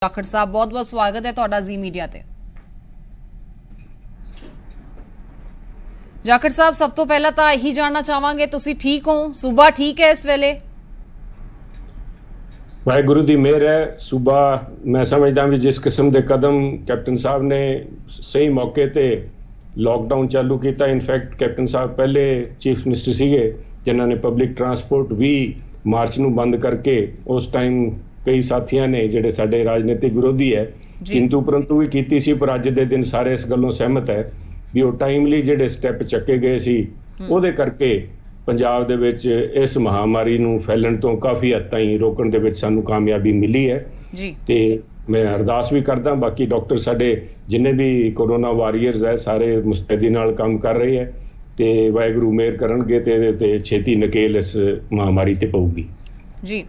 ਜਾਖੜ ਸਾਹਿਬ ਬਹੁਤ ਬਹੁਤ ਸਵਾਗਤ ਹੈ ਤੁਹਾਡਾ ਜ਼ੀ ਮੀਡੀਆ ਤੇ। ਜਾਖੜ ਸਾਹਿਬ ਸਭ ਤੋਂ ਪਹਿਲਾਂ ਤਾਂ ਇਹੀ ਜਾਣਨਾ ਚਾਹਾਂਗੇ ਤੁਸੀਂ ਠੀਕ ਹੋ, ਸੂਬਾ ਠੀਕ ਹੈ ਇਸ ਵੇਲੇ? ਵਾਹਿਗੁਰੂ ਦੀ ਮਿਹਰ ਹੈ। ਸੂਬਾ ਮੈਂ ਸਮਝਦਾ ਵੀ ਜਿਸ ਕਿਸਮ ਦੇ ਕਦਮ ਕੈਪਟਨ ਸਾਹਿਬ ਨੇ ਸਹੀ ਮੌਕੇ ਤੇ ਲੋਕਡਾਊਨ ਚਾਲੂ ਕੀਤਾ, ਇਨਫੈਕਟ ਕੈਪਟਨ ਸਾਹਿਬ ਪਹਿਲੇ ਚੀਫ ਮਿਨਿਸਟਰ ਸੀਗੇ ਜਿਨ੍ਹਾਂ ਨੇ ਪਬਲਿਕ ਟਰਾਂਸਪੋਰਟ ਵੀ ਮਾਰਚ ਨੂੰ ਬੰਦ ਕਰਕੇ ਉਸ ਟਾਈਮ ਕਈ ਸਾਥੀਆਂ ਨੇ ਜਿਹੜੇ ਸਾਡੇ ਰਾਜਨੀਤਿਕ ਵਿਰੋਧੀ ਹੈ ਕਿੰਤੂ ਪਰੰਤੂ ਵੀ ਕੀਤੀ ਸੀ, ਪਰ ਅੱਜ ਦੇ ਦਿਨ ਸਾਰੇ ਇਸ ਗੱਲੋਂ ਸਹਿਮਤ ਹੈ ਵੀ ਉਹ ਟਾਈਮਲੀ ਜਿਹੜੇ ਸਟੈਪ ਚੱਕੇ ਗਏ ਸੀ ਉਹਦੇ ਕਰਕੇ ਪੰਜਾਬ ਦੇ ਵਿੱਚ ਇਸ ਮਹਾਮਾਰੀ ਨੂੰ ਫੈਲਣ ਤੋਂ ਕਾਫੀ ਹੱਦ ਤਾਈਂ ਰੋਕਣ ਦੇ ਵਿੱਚ ਸਾਨੂੰ ਕਾਮਯਾਬੀ ਮਿਲੀ ਹੈ ਜੀ। ਤੇ ਮੈਂ ਅਰਦਾਸ ਵੀ ਕਰਦਾ ਬਾਕੀ ਡਾਕਟਰ ਸਾਡੇ ਜਿੰਨੇ ਵੀ ਕੋਰੋਨਾ ਵਾਰੀਅਰਸ ਹੈ ਸਾਰੇ ਮੁਸਤੈਦੀ ਨਾਲ ਕੰਮ ਕਰ ਰਹੇ ਹੈ ਤੇ ਵਾਹਿਗੁਰੂ ਮਿਹਰ ਕਰਨਗੇ ਤੇ ਇਹਦੇ ਤੇ ਛੇਤੀ ਨਕੇਲ ਇਸ ਮਹਾਮਾਰੀ ਤੇ ਪਊਗੀ ਜੀ।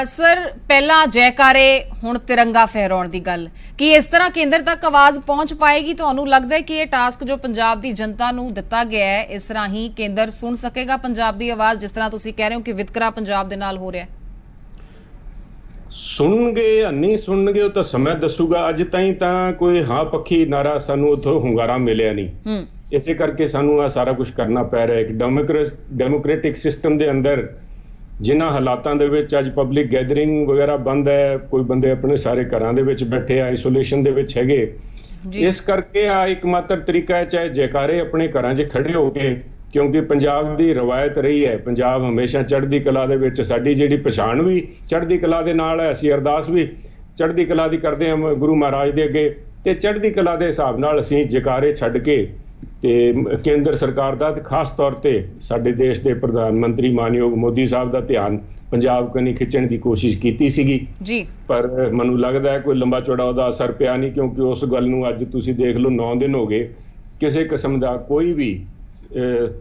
ਸਰ ਪਹਿਲਾਂ ਜੈਕਾਰੇ ਹੁਣ ਤਿਰੰਗਾ ਫਹਿਰਾਉਣ ਦੀ ਗੱਲ, ਕੀ ਇਸ ਤਰ੍ਹਾਂ ਕੇਂਦਰ ਤੱਕ ਆਵਾਜ਼ ਪਹੁੰਚ ਪਾਏਗੀ? ਤੁਹਾਨੂੰ ਲੱਗਦਾ ਹੈ ਕਿ ਇਹ ਟਾਸਕ ਜੋ ਪੰਜਾਬ ਦੀ ਜਨਤਾ ਨੂੰ ਦਿੱਤਾ ਗਿਆ ਹੈ ਇਸ ਤਰ੍ਹਾਂ ਹੀ ਕੇਂਦਰ ਸੁਣ ਸਕੇਗਾ ਪੰਜਾਬ ਦੀ ਆਵਾਜ਼, ਜਿਸ ਤਰ੍ਹਾਂ ਤੁਸੀਂ ਕਹਿ ਰਹੇ ਹੋ ਕਿ ਵਿਤਕਰਾ ਪੰਜਾਬ ਦੇ ਨਾਲ ਹੋ ਰਿਹਾ? ਸੁਣਨਗੇ ਜਾਂ ਨਹੀਂ ਸੁਣਨਗੇ ਉਹ ਤਾਂ ਸਮਾਂ ਦੱਸੂਗਾ। ਅੱਜ ਤਾਈਂ ਤਾਂ ਕੋਈ ਹਾਂ ਪੱਖੀ ਨਾਰਾ ਸਾਨੂੰ ਉੱਥੋਂ ਹੁੰਗਾਰਾ ਮਿਲਿਆ ਨਹੀਂ, ਇਸੇ ਕਰਕੇ ਸਾਨੂੰ ਆ ਸਾਰਾ ਕੁਝ ਕਰਨਾ ਪੈ ਰਿਹਾ। ਇੱਕ ਡੈਮੋਕ੍ਰੈਟਿਕ ਸਿਸਟਮ ਦੇ ਅੰਦਰ ਜਿਨ੍ਹਾਂ ਹਾਲਾਤਾਂ ਦੇ ਵਿੱਚ ਅੱਜ ਪਬਲਿਕ ਗੈਦਰਿੰਗ ਵਗੈਰਾ ਬੰਦ ਹੈ, ਕੋਈ ਬੰਦੇ ਆਪਣੇ ਸਾਰੇ ਘਰਾਂ ਦੇ ਵਿੱਚ ਬੈਠੇ ਆ, ਆਈਸੋਲੇਸ਼ਨ ਦੇ ਵਿੱਚ ਹੈਗੇ, ਇਸ ਕਰਕੇ ਆ ਇੱਕ ਮਾਤਰ ਤਰੀਕਾ ਹੈ ਚਾਹੇ ਜੈਕਾਰੇ ਆਪਣੇ ਘਰਾਂ 'ਚ ਖੜੇ ਹੋ ਕੇ, ਕਿਉਂਕਿ ਪੰਜਾਬ ਦੀ ਰਵਾਇਤ ਰਹੀ ਹੈ ਪੰਜਾਬ ਹਮੇਸ਼ਾ ਚੜ੍ਹਦੀ ਕਲਾ ਦੇ ਵਿੱਚ, ਸਾਡੀ ਜਿਹੜੀ ਪਛਾਣ ਵੀ ਚੜ੍ਹਦੀ ਕਲਾ ਦੇ ਨਾਲ ਹੈ, ਅਸੀਂ ਅਰਦਾਸ ਵੀ ਚੜ੍ਹਦੀ ਕਲਾ ਦੀ ਕਰਦੇ ਹਾਂ ਗੁਰੂ ਮਹਾਰਾਜ ਦੇ ਅੱਗੇ, ਤੇ ਚੜ੍ਹਦੀ ਕਲਾ ਦੇ ਹਿਸਾਬ ਨਾਲ ਅਸੀਂ ਜੈਕਾਰੇ ਛੱਡ ਕੇ ਤੇ ਕੇਂਦਰ ਸਰਕਾਰ ਦਾ ਤੇ ਖਾਸ ਤੌਰ ਤੇ ਸਾਡੇ ਦੇਸ਼ ਦੇ ਪ੍ਰਧਾਨ ਮੰਤਰੀ ਮਾਨਯੋਗ ਮੋਦੀ ਸਾਹਿਬ ਦਾ ਧਿਆਨ ਪੰਜਾਬ ਕਨੀ ਖਿੱਚਣ ਦੀ ਕੋਸ਼ਿਸ਼ ਕੀਤੀ ਸੀਗੀ ਜੀ, ਪਰ ਮੈਨੂੰ ਲੱਗਦਾ ਹੈ ਕੋਈ ਲੰਬਾ ਚੌੜਾ ਉਹਦਾ ਅਸਰ ਪਿਆ ਨਹੀਂ, ਕਿਉਂਕਿ ਉਸ ਗੱਲ ਨੂੰ ਅੱਜ ਤੁਸੀਂ ਦੇਖ ਲਓ 9 ਦਿਨ ਹੋ ਗਏ ਕਿਸੇ ਕਿਸਮ ਦਾ ਕੋਈ ਵੀ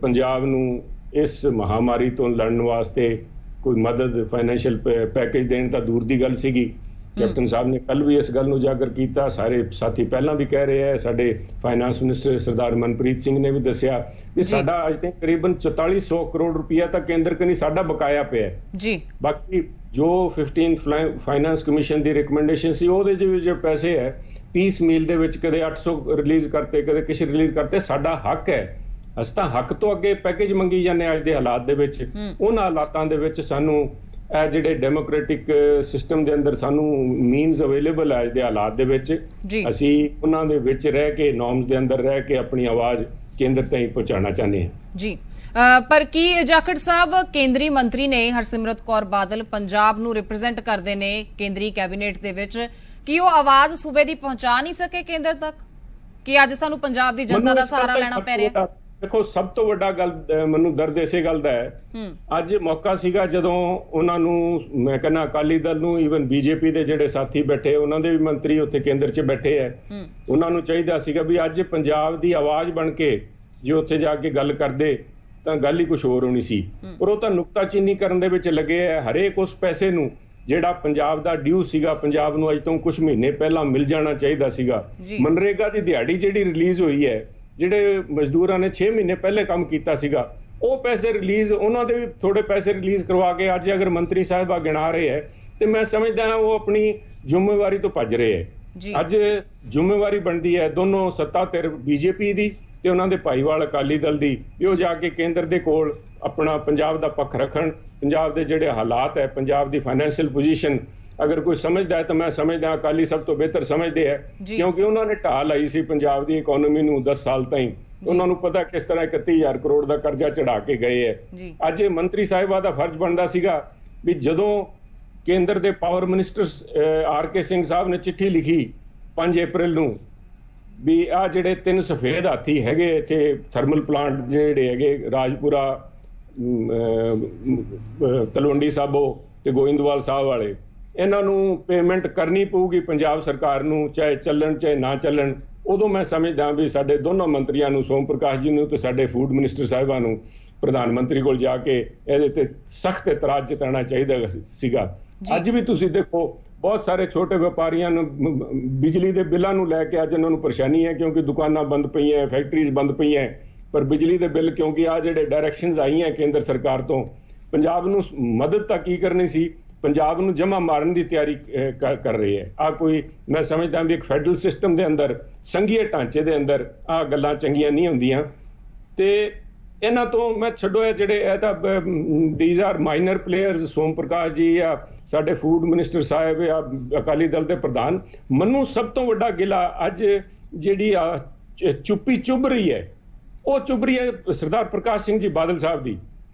ਪੰਜਾਬ ਨੂੰ ਇਸ ਮਹਾਮਾਰੀ ਤੋਂ ਲੜਨ ਵਾਸਤੇ ਕੋਈ ਮਦਦ ਫਾਈਨੈਂਸ਼ੀਅਲ ਪੈਕੇਜ ਦੇਣ ਤਾਂ ਦੂਰ ਦੀ ਗੱਲ ਸੀਗੀ। ਕੈਪਟਨ ਸਾਹਿਬ ਨੇ ਕੱਲ ਵੀ ਇਸ ਗੱਲ ਨੂੰ ਉਜਾਗਰ ਕੀਤਾ, ਸਾਰੇ ਸਾਥੀ ਪਹਿਲਾਂ ਵੀ ਕਹਿ ਰਹੇ ਹੈ, ਸਾਡੇ ਫਾਈਨਾਂਸ ਮਿਨਿਸਟਰ ਸਰਦਾਰ ਮਨਪ੍ਰੀਤ ਸਿੰਘ ਨੇ ਵੀ ਦੱਸਿਆ ਕਿ ਸਾਡਾ ਅੱਜ ਤੱਕ ਕਰੀਬਨ 4400 ਕਰੋੜ ਰੁਪਇਆ ਤਾਂ ਕੇਂਦਰ ਕਨੀ ਸਾਡਾ ਬਕਾਇਆ ਪਿਆ ਜੀ। ਬਾਕੀ ਜੋ 15th ਫਾਈਨਾਂਸ ਕਮਿਸ਼ਨ ਦੀ ਰਿਕਮੈਂਡੇਸ਼ਨ ਸੀ ਉਹਦੇ ਜੋ ਪੈਸੇ ਹੈ ਪੀਸ ਮੀਲ ਦੇ ਵਿੱਚ ਕਦੇ 800 ਰਿਲੀਜ਼ ਕਰਤੇ ਕਦੇ ਕੁਛ ਰਿਲੀਜ਼ ਕਰਤੇ, ਸਾਡਾ ਹੱਕ ਹੈ, ਅਸੀਂ ਤਾਂ ਹੱਕ ਤੋਂ ਅੱਗੇ ਪੈਕੇਜ ਮੰਗੀ ਜਾਂਦੇ ਅੱਜ ਦੇ ਹਾਲਾਤ ਦੇ ਵਿੱਚ। ਉਹਨਾਂ ਹਾਲਾਤਾਂ ਦੇ ਵਿੱਚ ਸਾਨੂੰ ਇਹ ਜਿਹੜੇ ਡੈਮੋਕ੍ਰੈਟਿਕ ਸਿਸਟਮ ਦੇ ਅੰਦਰ ਸਾਨੂੰ ਮੀਨਸ ਅਵੇਲੇਬਲ ਹੈ ਅੱਜ ਦੇ ਹਾਲਾਤ ਦੇ ਵਿੱਚ, ਅਸੀਂ ਉਹਨਾਂ ਦੇ ਵਿੱਚ ਰਹਿ ਕੇ ਨੋਰਮਸ ਦੇ ਅੰਦਰ ਰਹਿ ਕੇ ਆਪਣੀ ਆਵਾਜ਼ ਕੇਂਦਰ ਤਾਈਂ ਪਹੁੰਚਾਉਣਾ ਚਾਹੁੰਦੇ ਹਾਂ ਜੀ। ਪਰ ਕੀ ਜਾਖੜ ਸਾਹਿਬ ਕੇਂਦਰੀ ਮੰਤਰੀ ਨੇ ਹਰਸਿਮਰਤ ਕੌਰ ਬਾਦਲ ਪੰਜਾਬ ਨੂੰ ਰਿਪਰੈਜ਼ੈਂਟ ਕਰਦੇ ਨੇ ਕੇਂਦਰੀ ਕੈਬਨਿਟ ਦੇ ਵਿੱਚ, ਕੀ ਉਹ ਆਵਾਜ਼ ਸੂਬੇ ਦੀ ਪਹੁੰਚਾ ਨਹੀਂ ਸਕੇ ਕੇਂਦਰ ਤੱਕ ਕਿ ਅੱਜ ਸਾਨੂੰ ਪੰਜਾਬ ਦੀ ਜਨਤਾ ਦਾ ਸਹਾਰਾ ਲੈਣਾ ਪੈ ਰਿਹਾ? ਦੇਖੋ ਸਭ ਤੋਂ ਵੱਡਾ ਗੱਲ ਮੈਨੂੰ ਦਰਦ ਇਸੇ ਗੱਲ ਦਾ ਹੈ, ਅੱਜ ਮੌਕਾ ਸੀਗਾ ਜਦੋਂ ਉਹਨਾਂ ਨੂੰ ਮੈਂ ਕਹਿੰਦਾ ਅਕਾਲੀ ਦਲ ਨੂੰ ਈਵਨ ਬੀਜੇਪੀ ਦੇ ਜਿਹੜੇ ਸਾਥੀ ਬੈਠੇ ਉਹਨਾਂ ਦੇ ਵੀ ਮੰਤਰੀ ਉੱਥੇ ਕੇਂਦਰ 'ਚ ਬੈਠੇ ਹੈ, ਉਹਨਾਂ ਨੂੰ ਚਾਹੀਦਾ ਸੀਗਾ ਵੀ ਅੱਜ ਪੰਜਾਬ ਦੀ ਆਵਾਜ਼ ਬਣ ਕੇ ਜੇ ਉੱਥੇ ਜਾ ਕੇ ਗੱਲ ਕਰਦੇ ਤਾਂ ਗੱਲ ਹੀ ਕੁਝ ਹੋਰ ਹੋਣੀ ਸੀ, ਪਰ ਉਹ ਤਾਂ ਨੁਕਤਾਚੀਨੀ ਕਰਨ ਦੇ ਵਿੱਚ ਲੱਗੇ ਹੈ। ਹਰੇਕ ਉਸ ਪੈਸੇ ਨੂੰ ਜਿਹੜਾ ਪੰਜਾਬ ਦਾ ਡਿਊ ਸੀਗਾ ਪੰਜਾਬ ਨੂੰ ਅੱਜ ਤੋਂ ਕੁਝ ਮਹੀਨੇ ਪਹਿਲਾਂ ਮਿਲ ਜਾਣਾ ਚਾਹੀਦਾ ਸੀਗਾ। ਮਨਰੇਗਾ ਦੀ ਦਿਹਾੜੀ ਜਿਹੜੀ ਰਿਲੀਜ਼ ਹੋਈ ਹੈ, ਜਿਹੜੇ ਮਜ਼ਦੂਰਾਂ ਨੇ 6 ਮਹੀਨੇ ਪਹਿਲੇ ਕੰਮ ਕੀਤਾ ਸੀਗਾ, ਉਹ ਪੈਸੇ ਰਿਲੀਜ਼ ਉਹਨਾਂ ਦੇ ਵੀ ਥੋੜੇ ਪੈਸੇ ਰਿਲੀਜ਼ ਕਰਵਾ ਕੇ ਅੱਜ ਅਗਰ ਮੰਤਰੀ ਸਾਹਿਬਾ ਗਿਣਾ ਰਹੇ ਹੈ ਤੇ ਮੈਂ ਸਮਝਦਾ ਹਾਂ ਉਹ ਆਪਣੀ ਜ਼ਿੰਮੇਵਾਰੀ ਤੋਂ ਭੱਜ ਰਹੇ ਹੈ। ਅੱਜ ਜ਼ਿੰਮੇਵਾਰੀ ਬਣਦੀ ਹੈ ਦੋਨੋਂ ਸੱਤਾ ਧਿਰ ਬੀਜੇਪੀ ਦੀ ਤੇ ਉਹਨਾਂ ਦੇ ਭਾਈਵਾਲ ਅਕਾਲੀ ਦਲ ਦੀ, ਵੀ ਉਹ ਜਾ ਕੇ ਕੇਂਦਰ ਦੇ ਕੋਲ ਆਪਣਾ ਪੰਜਾਬ ਦਾ ਪੱਖ ਰੱਖਣ। ਪੰਜਾਬ ਦੇ ਜਿਹੜੇ ਹਾਲਾਤ ਹੈ, ਪੰਜਾਬ ਦੀ ਫਾਈਨੈਂਸ਼ੀਅਲ ਪੋਜੀਸ਼ਨ ਅਗਰ ਕੋਈ ਸਮਝਦਾ ਹੈ ਤਾਂ ਮੈਂ ਸਮਝਦਾ ਅਕਾਲੀ ਸਭ ਤੋਂ ਬਿਹਤਰ ਸਮਝਦੇ ਹੈ, ਕਿਉਂਕਿ ਉਹਨਾਂ ਨੇ ਢਾਹ ਲਾਈ ਸੀ ਪੰਜਾਬ ਦੀ ਇਕਨੋਮੀ ਨੂੰ 10 ਸਾਲ ਤਾਈਂ, ਉਹਨਾਂ ਨੂੰ ਪਤਾ ਕਿਸ ਤਰ੍ਹਾਂ 31000 ਕਰੋੜ ਦਾ ਕਰਜ਼ਾ ਚੜਾ ਕੇ ਗਏ ਹੈ। ਅੱਜ ਮੰਤਰੀ ਸਾਹਿਬਾਂ ਦਾ ਫਰਜ਼ ਬਣਦਾ ਸੀਗਾ ਵੀ ਜਦੋਂ ਕੇਂਦਰ ਦੇ ਪਾਵਰ ਮਿਨਿਸਟਰ ਆਰ.ਕੇ. ਸਿੰਘ ਸਾਹਿਬ ਨੇ ਚਿੱਠੀ ਲਿਖੀ 5 ਅਪ੍ਰੈਲ ਨੂੰ ਵੀ ਆਹ ਜਿਹੜੇ 3 ਸਫੇਦ ਹਾਥੀ ਹੈਗੇ ਇੱਥੇ ਥਰਮਲ ਪਲਾਂਟ ਜਿਹੜੇ ਹੈਗੇ ਰਾਜਪੁਰਾ, ਤਲਵੰਡੀ ਸਾਬੋ ਤੇ ਗੋਇੰਦਵਾਲ ਸਾਹਿਬ ਵਾਲੇ, ਇਹਨਾਂ ਨੂੰ ਪੇਮੈਂਟ ਕਰਨੀ ਪਊਗੀ ਪੰਜਾਬ ਸਰਕਾਰ ਨੂੰ, ਚਾਹੇ ਚੱਲਣ ਚਾਹੇ ਨਾ ਚੱਲਣ। ਉਦੋਂ ਮੈਂ ਸਮਝਦਾ ਵੀ ਸਾਡੇ ਦੋਨੋਂ ਮੰਤਰੀਆਂ ਨੂੰ, ਸੋਮ ਪ੍ਰਕਾਸ਼ ਜੀ ਨੂੰ ਤੇ ਸਾਡੇ ਫੂਡ ਮਿਨਿਸਟਰ ਸਾਹਿਬਾਂ ਨੂੰ ਪ੍ਰਧਾਨ ਮੰਤਰੀ ਕੋਲ ਜਾ ਕੇ ਇਹਦੇ ਤੇ ਸਖਤ ਇਤਰਾਜ਼ ਜਤਾਉਣਾ ਚਾਹੀਦਾ ਸੀਗਾ। ਅੱਜ ਵੀ ਤੁਸੀਂ ਦੇਖੋ ਬਹੁਤ ਸਾਰੇ ਛੋਟੇ ਵਪਾਰੀਆਂ ਨੂੰ ਬਿਜਲੀ ਦੇ ਬਿੱਲਾਂ ਨੂੰ ਲੈ ਕੇ ਅੱਜ ਇਹਨਾਂ ਨੂੰ ਪਰੇਸ਼ਾਨੀ ਹੈ, ਕਿਉਂਕਿ ਦੁਕਾਨਾਂ ਬੰਦ ਪਈਆਂ, ਫੈਕਟਰੀਜ਼ ਬੰਦ ਪਈਆਂ, ਪਰ ਬਿਜਲੀ ਦੇ ਬਿੱਲ ਕਿਉਂਕਿ ਆ ਜਿਹੜੇ ਡਾਇਰੈਕਸ਼ਨਸ ਆਈਆਂ ਕੇਂਦਰ ਸਰਕਾਰ ਤੋਂ ਪੰਜਾਬ ਨੂੰ ਮਦਦ ਤਾਂ ਕੀ ਕਰਨੀ ਸੀ, ਪੰਜਾਬ ਨੂੰ ਜਮਾ ਮਾਰਨ ਦੀ ਤਿਆਰੀ ਕਰ ਰਹੀ ਹੈ। ਆ ਕੋਈ ਮੈਂ ਸਮਝਦਾ ਵੀ ਇੱਕ ਫੈਡਰਲ ਸਿਸਟਮ ਦੇ ਅੰਦਰ, ਸੰਘੀਏ ਢਾਂਚੇ ਦੇ ਅੰਦਰ ਆ ਗੱਲਾਂ ਚੰਗੀਆਂ ਨਹੀਂ ਹੁੰਦੀਆਂ। ਤੇ ਇਹਨਾਂ ਤੋਂ ਮੈਂ ਛੱਡੋ ਇਹ ਜਿਹੜੇ ਇਹ ਤਾਂ ਦੀਜ਼ ਆਰ ਮਾਈਨਰ ਪਲੇਅਰਸ, ਸੋਮ ਪ੍ਰਕਾਸ਼ ਜੀ ਆ ਸਾਡੇ ਫੂਡ ਮਿਨਿਸਟਰ ਸਾਹਿਬ ਆ ਅਕਾਲੀ ਦਲ ਦੇ ਪ੍ਰਧਾਨ। ਮੈਨੂੰ ਸਭ ਤੋਂ ਵੱਡਾ ਗਿਲਾ ਅੱਜ ਜਿਹੜੀ ਆ ਚੁੱਪੀ ਚੁੱਭ ਰਹੀ ਹੈ, ਉਹ ਚੁੱਭ ਰਹੀ ਹੈ ਸਰਦਾਰ ਪ੍ਰਕਾਸ਼ ਸਿੰਘ ਜੀ ਬਾਦਲ ਸਾਹਿਬ ਦੀ,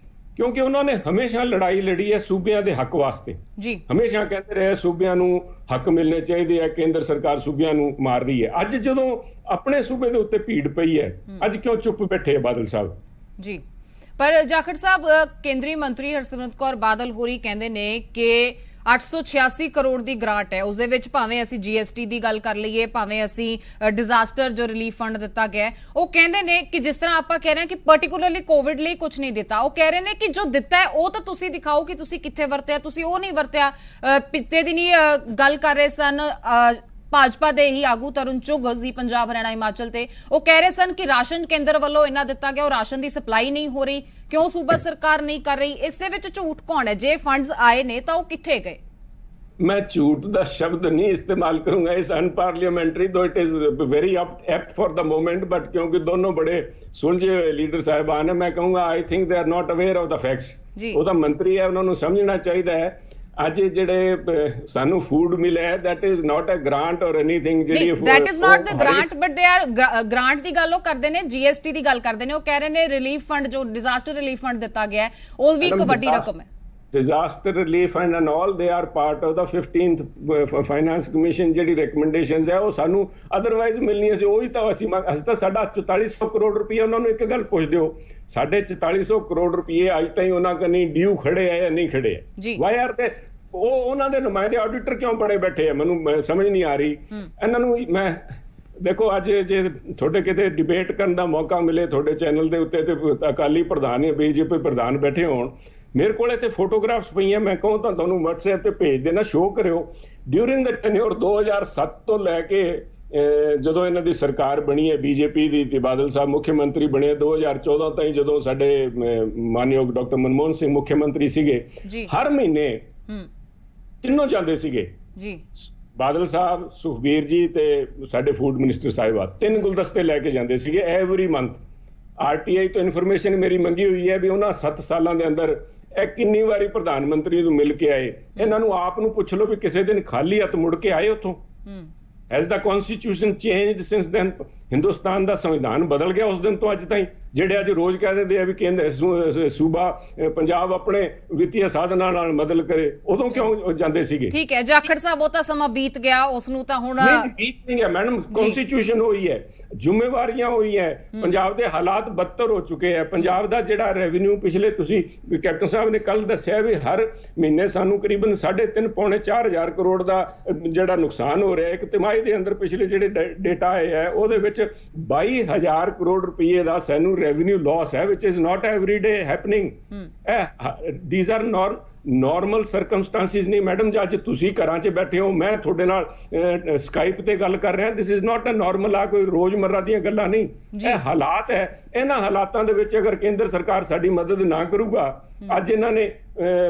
ਕਿਉਂਕਿ ਉਹਨਾਂ ਨੇ ਹਮੇਸ਼ਾ ਲੜਾਈ ਲੜੀ ਹੈ ਸੂਬਿਆਂ ਦੇ ਹੱਕ ਵਾਸਤੇ ਜੀ। ਹਮੇਸ਼ਾ ਕਹਿੰਦੇ ਰਹੇ ਸੂਬਿਆਂ ਨੂੰ ਹੱਕ ਮਿਲਣੇ ਚਾਹੀਦੇ ਆ, ਕੇਂਦਰ ਸਰਕਾਰ ਸੂਬਿਆਂ ਨੂੰ ਮਾਰ ਰਹੀ ਹੈ। ਅੱਜ ਜਦੋਂ ਆਪਣੇ ਸੂਬੇ ਦੇ ਉੱਤੇ ਭੀੜ ਪਈ ਹੈ, ਅੱਜ ਕਿਉਂ ਚੁੱਪ ਬੈਠੇ ਆ ਬਾਦਲ ਸਾਹਿਬ ਜੀ? ਪਰ ਜਾਖੜ ਸਾਹਿਬ, ਕੇਂਦਰੀ ਮੰਤਰੀ ਹਰਸਿਮਰਤ ਕੌਰ ਬਾਦਲ ਹੋਰੀ ਕਹਿੰਦੇ ਨੇ ਕਿ 886 ਕਰੋੜ ਦੀ ਗ੍ਰਾਂਟ ਹੈ, ਉਸ ਦੇ ਵਿੱਚ ਭਾਵੇਂ ਅਸੀਂ GST ਦੀ ਗੱਲ ਕਰ ਲਈਏ, ਭਾਵੇਂ ਅਸੀਂ ਡਿਜ਼ਾਸਟਰ ਜੋ ਰਿਲੀਫ ਫੰਡ ਦਿੱਤਾ ਗਿਆ, ਉਹ ਕਹਿੰਦੇ ਨੇ ਕਿ ਜਿਸ ਤਰ੍ਹਾਂ ਆਪਾਂ ਕਹਿ ਰਹੇ ਹਾਂ ਕਿ ਪਾਰਟਿਕੂਲਰਲੀ ਕੋਵਿਡ ਲਈ ਕੁਝ ਨਹੀਂ ਦਿੱਤਾ, ਉਹ ਕਹਿ ਰਹੇ ਨੇ ਕਿ ਜੋ ਦਿੱਤਾ ਹੈ ਉਹ ਤਾਂ ਤੁਸੀਂ ਦਿਖਾਓ ਕਿ ਤੁਸੀਂ ਕਿੱਥੇ ਵਰਤਿਆ, ਤੁਸੀਂ ਉਹ ਨਹੀਂ ਵਰਤਿਆ। ਪਿੱਤੇ ਦੀ ਨਹੀਂ ਗੱਲ ਕਰ ਰਹੇ ਸਨ ਭਾਜਪਾ ਦੇ ਹੀ ਆਗੂ ਤਰੁਣ ਚੁੱਘ ਜੀ, ਪੰਜਾਬ ਹਰਿਆਣਾ ਹਿਮਾਚਲ ਤੇ, ਉਹ ਕਹਿ ਰਹੇ ਸਨ ਕਿ ਰਾਸ਼ਨ ਕੇਂਦਰ ਵੱਲੋਂ ਇੰਨਾ ਦਿੱਤਾ ਗਿਆ, ਉਹ ਰਾਸ਼ਨ ਦੀ ਸਪਲਾਈ ਨਹੀਂ ਹੋ ਰਹੀ, ਕਿਉਂ ਸੂਬਾ ਸਰਕਾਰ ਨਹੀਂ ਕਰ ਰਹੀ? ਇਸ ਦੇ ਵਿੱਚ ਝੂਠ ਕੌਣ ਹੈ? ਜੇ ਫੰਡਸ ਆਏ ਨੇ ਤਾਂ ਉਹ ਕਿੱਥੇ ਗਏ? ਮੈਂ ਝੂਠ ਦਾ ਸ਼ਬਦ ਨਹੀਂ ਇਸਤੇਮਾਲ ਕਰੂੰਗਾ, ਇਸ unparliamentary though it is very apt for the moment, but ਕਿਉਂਕਿ ਦੋਨੋਂ ਬੜੇ ਸੁਲਝੇ ਹੋਏ ਲੀਡਰ ਸਾਹਿਬਾਨ ਹੈ, ਮੈਂ ਕਹੂੰਗਾ ਆਈ ਥਿੰਕ ਦੇ are not aware of the facts. ਉਹ ਤਾਂ ਮੰਤਰੀ ਹੈ, ਉਹਨਾਂ ਨੂੰ ਸਮਝਣਾ ਚਾਹੀਦਾ ਹੈ। ਅੱਜ ਜਿਹੜੇ ਸਾਨੂੰ ਫੂਡ ਮਿਲਿਆ, that is not a grant or anything, ਜਿਹੜੀ that is not the grant but they are grant ਦੀ ਗੱਲ ਉਹ ਕਰਦੇ ਨੇ, GST ਦੀ ਗੱਲ ਕਰਦੇ ਨੇ, ਉਹ ਕਹਿ ਰਹੇ ਨੇ ਰਿਲੀਫ ਫੰਡ ਜੋ ਡਿਜ਼ਾਸਟਰ ਰਿਲੀਫ ਫੰਡ ਦਿੱਤਾ ਗਿਆ ਉਹ ਵੀ ਇੱਕ ਵੱਡੀ ਰਕਮ ਹੈ। disaster relief fund and all, they are part of the 15th finance commission ਜਿਹੜੀ recommendations ਹੈ, ਉਹ ਸਾਨੂੰ ਅਦਰਵਾਈਜ਼ ਮਿਲਣੀਆਂ ਸੀ, ਉਹੀ ਤਾਂ ਅਸੀਂ ਤਾਂ ਸਾਡਾ 4400 ਕਰੋੜ ਰੁਪਏ। ਉਹਨਾਂ ਨੂੰ ਇੱਕ ਗੱਲ ਪੁੱਛ ਦਿਓ, ਸਾਡੇ 4400 ਕਰੋੜ ਰੁਪਏ ਅੱਜ ਤਾਈਂ ਉਹਨਾਂ ਕਨੀ ਡਿਊ ਖੜੇ ਆ ਜਾਂ ਨਹੀਂ ਖੜੇ ਆ? ਵਾਈ ਆਰ ਤੇ ਉਹ ਉਹਨਾਂ ਦੇ ਨੁਮਾਇੰਦੇ ਆਡੀਟਰ ਕਿਉਂ ਬਣੇ ਬੈਠੇ ਆ? ਮੈਨੂੰ ਸਮਝ ਨਹੀਂ ਆ ਰਹੀ ਇਹਨਾਂ ਨੂੰ। ਮੈਂ ਦੇਖੋ ਅੱਜ ਜੇ ਤੁਹਾਡੇ ਕਿਤੇ ਡਿਬੇਟ ਕਰਨ ਦਾ ਮੌਕਾ ਮਿਲੇ ਤੁਹਾਡੇ ਚੈਨਲ ਦੇ ਉੱਤੇ, ਤੇ ਅਕਾਲੀ ਪ੍ਰਧਾਨ ਜਾਂ BJP ਪ੍ਰਧਾਨ ਬੈਠੇ ਹੋਣ, ਮੇਰੇ ਕੋਲ ਇੱਥੇ ਫੋਟੋਗ੍ਰਾਫਸ ਪਈਆਂ, ਮੈਂ ਕਹੂੰ ਤਾਂ ਤੁਹਾਨੂੰ WhatsApp ਤੇ ਭੇਜ ਦੇਣਾ, ਸ਼ੋਅ ਕਰਿਓ। ਡਿਊਰਿੰਗ ਦ ਟੈਨਿਓਰ 2007 ਤੋਂ ਲੈ ਕੇ ਜਦੋਂ ਇਹਨਾਂ ਦੀ ਸਰਕਾਰ ਬਣੀ ਹੈ BJP ਦੀ, ਤੇ ਬਾਦਲ ਸਾਹਿਬ ਮੁੱਖ ਮੰਤਰੀ ਬਣੇ 2014 ਤਾਈਂ, ਜਦੋਂ ਸਾਡੇ ਮਾਨਯੋਗ ਡਾਕਟਰ ਮਨਮੋਹਨ ਸਿੰਘ ਮੁੱਖ ਮੰਤਰੀ ਸੀਗੇ, ਹਰ ਮਹੀਨੇ ਤਿੰਨੋਂ ਜਾਂਦੇ ਸੀਗੇ ਜੀ, ਬਾਦਲ ਸਾਹਿਬ, ਸੁਖਬੀਰ ਜੀ ਤੇ ਸਾਡੇ ਫੂਡ ਮਿਨਿਸਟਰ ਸਾਹਿਬਾ, 3 ਗੁਲਦਸਤੇ ਲੈ ਕੇ ਜਾਂਦੇ ਸੀਗੇ ਐਵਰੀ ਮੰਥ। RTI ਤੋਂ ਇਨਫੋਰਮੇਸ਼ਨ ਮੇਰੀ ਮੰਗੀ ਹੋਈ ਹੈ ਵੀ ਉਹਨਾਂ 7 ਸਾਲਾਂ ਦੇ ਅੰਦਰ ਇਹ ਕਿੰਨੀ ਵਾਰੀ ਪ੍ਰਧਾਨ ਮੰਤਰੀ ਨੂੰ ਮਿਲ ਕੇ ਆਏ। ਇਹਨਾਂ ਨੂੰ ਆਪ ਨੂੰ ਪੁੱਛ ਲਓ ਵੀ ਕਿਸੇ ਦਿਨ ਖਾਲੀ ਹੱਥ ਮੁੜ ਕੇ ਆਏ ਉੱਥੋਂ? Has the constitution changed since then? Hindustan ਦਾ ਸੰਵਿਧਾਨ ਬਦਲ ਗਿਆ ਉਸ ਦਿਨ ਤੋਂ ਅੱਜ ਤਾਈਂ? ਜਿਹੜੇ ਅੱਜ ਰੋਜ਼ ਕਹਿ ਦਿੰਦੇ ਆ ਵੀ ਕੇਂਦਰ ਸੂਬਾ ਪੰਜਾਬ ਆਪਣੇ ਵਿੱਤੀ ਸਾਧਨਾਂ ਨਾਲ ਮਦਦ ਕਰੇ, ਉਦੋਂ ਕਿਉਂ ਜਾਂਦੇ ਸੀਗੇ? ਠੀਕ ਹੈ ਜਾਖੜ ਸਾਹਿਬ, ਉਹ ਤਾਂ ਸਮਾਂ ਬੀਤ ਗਿਆ, ਉਸ ਨੂੰ ਤਾਂ ਹੁਣ ਬੀਤ ਨਹੀਂ ਗਿਆ ਮੈਡਮ। ਕਨਸਟੀਟਿਊਸ਼ਨ ਹੋਈ ਹੈ, ਜ਼ਿੰਮੇਵਾਰੀਆਂ ਹੋਈ ਹੈ, ਪੰਜਾਬ ਦੇ ਹਾਲਾਤ ਬੱਤਰ ਹੋ ਚੁੱਕੇ ਹੈ। ਪੰਜਾਬ ਦਾ ਜਿਹੜਾ ਰੈਵਨਿਊ ਪਿਛਲੇ, ਤੁਸੀਂ ਕੈਪਟਨ ਸਾਹਿਬ ਨੇ ਕੱਲ ਦੱਸਿਆ ਵੀ ਹਰ ਮਹੀਨੇ ਸਾਨੂੰ ਕਰੀਬਨ 3.5 ਪੌਣੇ 4 ਹਜ਼ਾਰ ਕਰੋੜ ਦਾ ਜਿਹੜਾ ਨੁਕਸਾਨ ਹੋ ਰਿਹਾ। ਇੱਕ ਤਿਮਾਹੀ ਦੇ ਅੰਦਰ ਪਿਛਲੇ ਜਿਹੜੇ ਡੇਟਾ ਆਏ ਹੈ ਉਹਦੇ ਵਿੱਚ 22,000 ਕਰੋੜ ਰੁਪਏ ਦਾ ਸਾਨੂੰ ਰੈਵਨਿਊ ਲਾਸ ਹੈ, which is not every day happening. These are normal circumstances ਨਹੀਂ ਮੈਡਮ। ਅੱਜ ਤੁਸੀਂ ਘਰਾਂ 'ਚ ਬੈਠੇ ਹੋ, ਮੈਂ ਤੁਹਾਡੇ ਨਾਲ ਸਕਾਈਪ ਤੇ ਗੱਲ ਕਰ ਰਿਹਾ, this is not a normal, ਆ ਕੋਈ ਰੋਜ਼ਮर्रा ਦੀਆਂ ਗੱਲਾਂ ਨਹੀਂ, ਇਹ ਹਾਲਾਤ ਹੈ। ਇਹਨਾਂ ਹਾਲਾਤਾਂ ਦੇ ਵਿੱਚ ਅਗਰ ਕੇਂਦਰ ਸਰਕਾਰ ਸਾਡੀ ਮਦਦ ਨਾ ਕਰੂਗਾ, ਅੱਜ ਇਹਨਾਂ ਨੇ